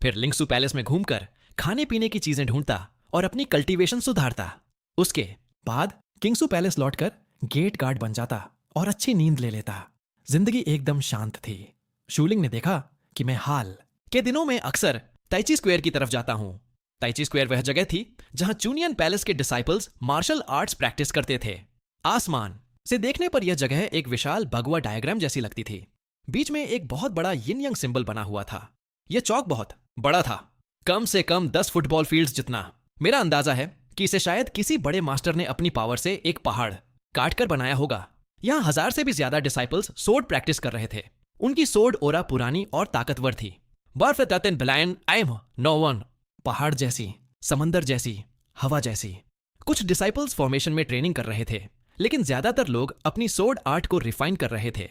फिर लिंक्सू पैलेस में घूमकर खाने पीने की चीजें ढूंढता और अपनी कल्टीवेशन सुधारता। उसके बाद किंग्सू पैलेस लौटकर गेट गार्ड बन जाता और अच्छी नींद ले लेता। जिंदगी एकदम शांत थी। शूलिंग ने देखा कि मैं हाल के दिनों में अक्सर ताइची स्क्वायर की तरफ जाता हूं। ताइची स्क्वायर वह जगह थी जहां चुनियन पैलेस के डिसाइपल्स मार्शल आर्ट्स प्रैक्टिस करते थे। आसमान से देखने पर यह जगह एक विशाल भगवा डायग्राम जैसी लगती थी। बीच में एक बहुत बड़ा यिन यांग सिंबल बना हुआ था। यह चौक बहुत बड़ा था, कम से कम 10 फुटबॉल फील्ड्स जितना। मेरा अंदाजा है कि इसे शायद किसी बड़े मास्टर ने अपनी पावर से एक पहाड़ काट कर बनाया होगा। यहाँ 1000 से भी ज्यादा डिसाइपल्स सोर्ड प्रैक्टिस कर रहे थे। उनकी सोर्ड ओरा पुरानी और ताकतवर थी। पहाड़ जैसी, समंदर जैसी, हवा जैसी। कुछ डिसाइपल्स फॉर्मेशन में ट्रेनिंग कर रहे थे, लेकिन ज्यादातर लोग अपनी सोर्ड आर्ट को रिफाइन कर रहे थे।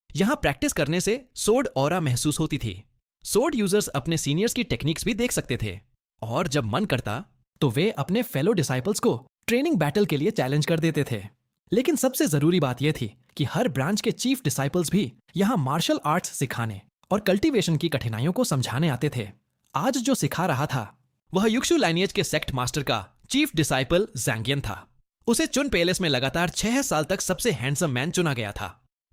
यहाँ प्रैक्टिस करने से सोर्ड ऑरा महसूस होती थी। सोर्ड यूजर्स अपने सीनियर्स की टेक्निक्स भी देख सकते थे और जब मन करता तो वे अपने फेलो डिसाइपल्स को ट्रेनिंग बैटल के लिए चैलेंज कर देते थे। लेकिन सबसे जरूरी बात यह थी कि हर ब्रांच के चीफ डिसाइपल्स भी यहाँ मार्शल आर्ट्स सिखाने और कल्टीवेशन की कठिनाइयों को समझाने आते थे। आज जो सिखा रहा था वह युक्षु लाइनिएज के सेक्ट मास्टर का चीफ डिसाइपल जैंगियन था। उसे चुन पैलेस में लगातार 6 साल तक सबसे हैंडसम मैन चुना गया था।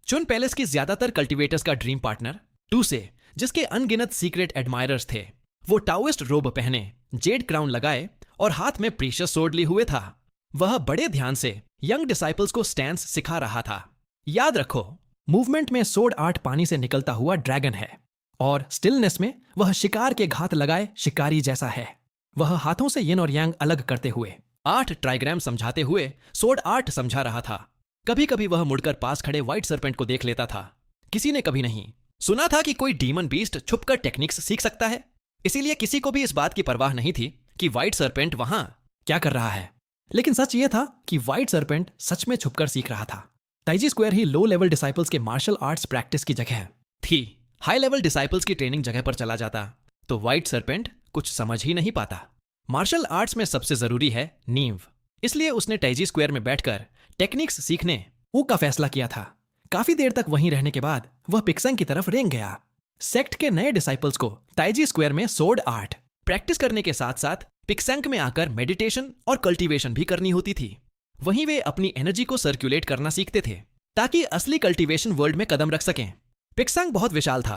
चुन पैलेस की ज्यादातर कल्टीवेटर्स का ड्रीम पार्टनर 2 से जिसके अनगिनत सीक्रेट एडमायरर्स थे। वो टाओइस्ट रोब पहने, जेड क्राउन लगाए और हाथ में प्रीशियस सोर्ड लिए हुए था। वह बड़े ध्यान से यंग डिसाइपल्स को स्टैंस सिखा रहा था। याद रखो, मूवमेंट में सोर्ड आर्ट पानी से निकलता हुआ ड्रैगन है और स्टिलनेस में वह शिकार के घात लगाए शिकारी जैसा है। वह हाथों से यिन और यांग अलग करते हुए 8 ट्राइग्राम समझाते हुए सोर्ड आर्ट समझा रहा था। कभी कभी वह मुड़कर पास खड़े व्हाइट सर्पेंट को देख लेता था। किसी ने कभी नहीं सुना था कि कोई डीमन बीस्ट छुपकर टेक्निक्स सीख सकता है, इसीलिए किसी को भी इस बात की परवाह नहीं थी कि व्हाइट सर्पेंट वहां क्या कर रहा है। लेकिन सच ये था कि व्हाइट सर्पेंट सच में छुपकर सीख रहा था। ताइजी स्क्वायर ही लो लेवल डिसाइपल्स के मार्शल आर्ट्स प्रैक्टिस की जगह थी। हाई लेवल डिसाइपल्स की ट्रेनिंग जगह पर चला जाता तो व्हाइट सर्पेंट कुछ समझ ही नहीं पाता। मार्शल आर्ट्स में सबसे जरूरी है नींव, इसलिए उसने ताइजी स्क्वायर में बैठकर टेक्निक्स सीखने का फैसला किया था। काफी देर तक वहीं रहने के बाद वह पिक्सेंग की तरफ रेंग गया। सेक्ट के नए डिसाइपल्स को ताइजी स्क्वायर में सोर्ड आर्ट प्रैक्टिस करने के साथ साथ पिक्सेंग में आकर मेडिटेशन और कल्टीवेशन भी करनी होती थी। वहीं वे अपनी एनर्जी को सर्कुलेट करना सीखते थे ताकि असली कल्टीवेशन वर्ल्ड में कदम रख सकें। पिक्सेंग बहुत विशाल था।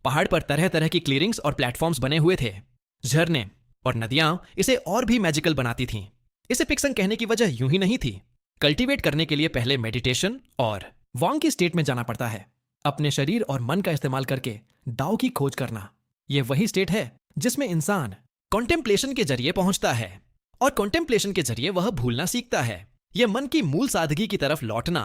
पहाड़ पर तरह तरह की क्लियरिंग्स और प्लेटफॉर्म्स बने हुए थे। झरने और नदियां इसे और भी मैजिकल बनाती थीं। इसे पिक्सेंग कहने की वजह यूं ही नहीं थी। कल्टीवेट करने के लिए पहले मेडिटेशन और वांग की स्टेट में जाना पड़ता है। अपने शरीर और मन का इस्तेमाल करके दाओ की खोज करना, यह वही स्टेट है जिसमें इंसान कॉन्टेम्पलेशन के जरिए पहुंचता है और कॉन्टेम्पलेशन के जरिए वह भूलना सीखता है। यह मन की मूल सादगी की तरफ लौटना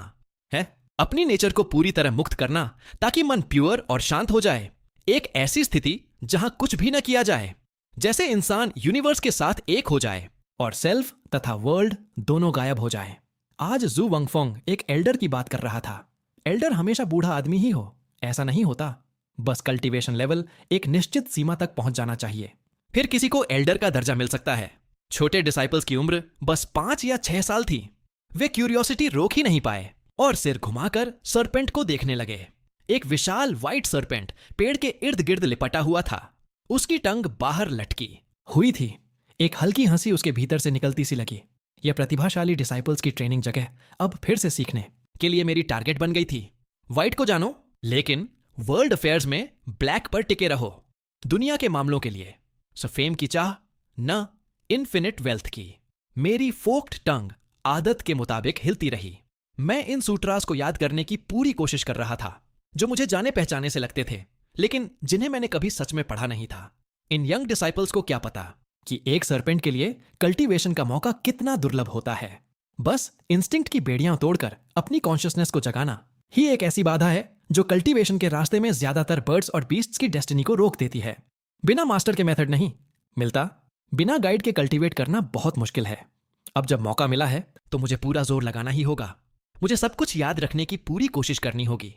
है, अपनी नेचर को पूरी तरह मुक्त करना ताकि मन प्योर और शांत हो जाए। एक ऐसी स्थिति जहां कुछ भी न किया जाए, जैसे इंसान यूनिवर्स के साथ एक हो जाए और सेल्फ तथा वर्ल्ड दोनों गायब हो जाए। आज जू वंगफोंग एक एल्डर की बात कर रहा था। एल्डर हमेशा बूढ़ा आदमी ही हो, ऐसा नहीं होता। बस कल्टीवेशन लेवल एक निश्चित सीमा तक पहुंच जाना चाहिए, फिर किसी को एल्डर का दर्जा मिल सकता है। छोटे डिसाइपल्स की उम्र बस 5 या 6 साल थी। वे क्यूरियोसिटी रोक ही नहीं पाए और सिर घुमाकर सर्पेंट को देखने लगे। एक विशाल व्हाइट सर्पेंट पेड़ के इर्द गिर्द लिपटा हुआ था। उसकी टंग बाहर लटकी हुई थी। एक हल्की हंसी उसके भीतर से निकलती सी लगी। यह प्रतिभाशाली डिसाइपल्स की ट्रेनिंग जगह अब फिर से सीखने के लिए मेरी टारगेट बन गई थी। व्हाइट को जानो, लेकिन वर्ल्ड अफेयर्स में ब्लैक पर टिके रहो। दुनिया के मामलों के लिए सो फेम की चाह, न इन्फिनिट वेल्थ की। मेरी फोक्ड टंग आदत के मुताबिक हिलती रही। मैं इन सूट्रास को याद करने की पूरी कोशिश कर रहा था, जो मुझे जाने पहचाने से लगते थे, लेकिन जिन्हें मैंने कभी सच में पढ़ा नहीं था। इन यंग डिसाइपल्स को क्या पता कि एक सर्पेंट के लिए कल्टीवेशन का मौका कितना दुर्लभ होता है। बस इंस्टिंक्ट की बेड़ियां तोड़कर अपनी कॉन्शियसनेस को जगाना ही एक ऐसी बाधा है जो कल्टीवेशन के रास्ते में ज्यादातर बर्ड्स और बीस्ट्स की डेस्टिनी को रोक देती है। बिना मास्टर के मेथड नहीं मिलता। बिना गाइड के कल्टीवेट करना बहुत मुश्किल है। अब जब मौका मिला है तो मुझे पूरा जोर लगाना ही होगा। मुझे सब कुछ याद रखने की पूरी कोशिश करनी होगी।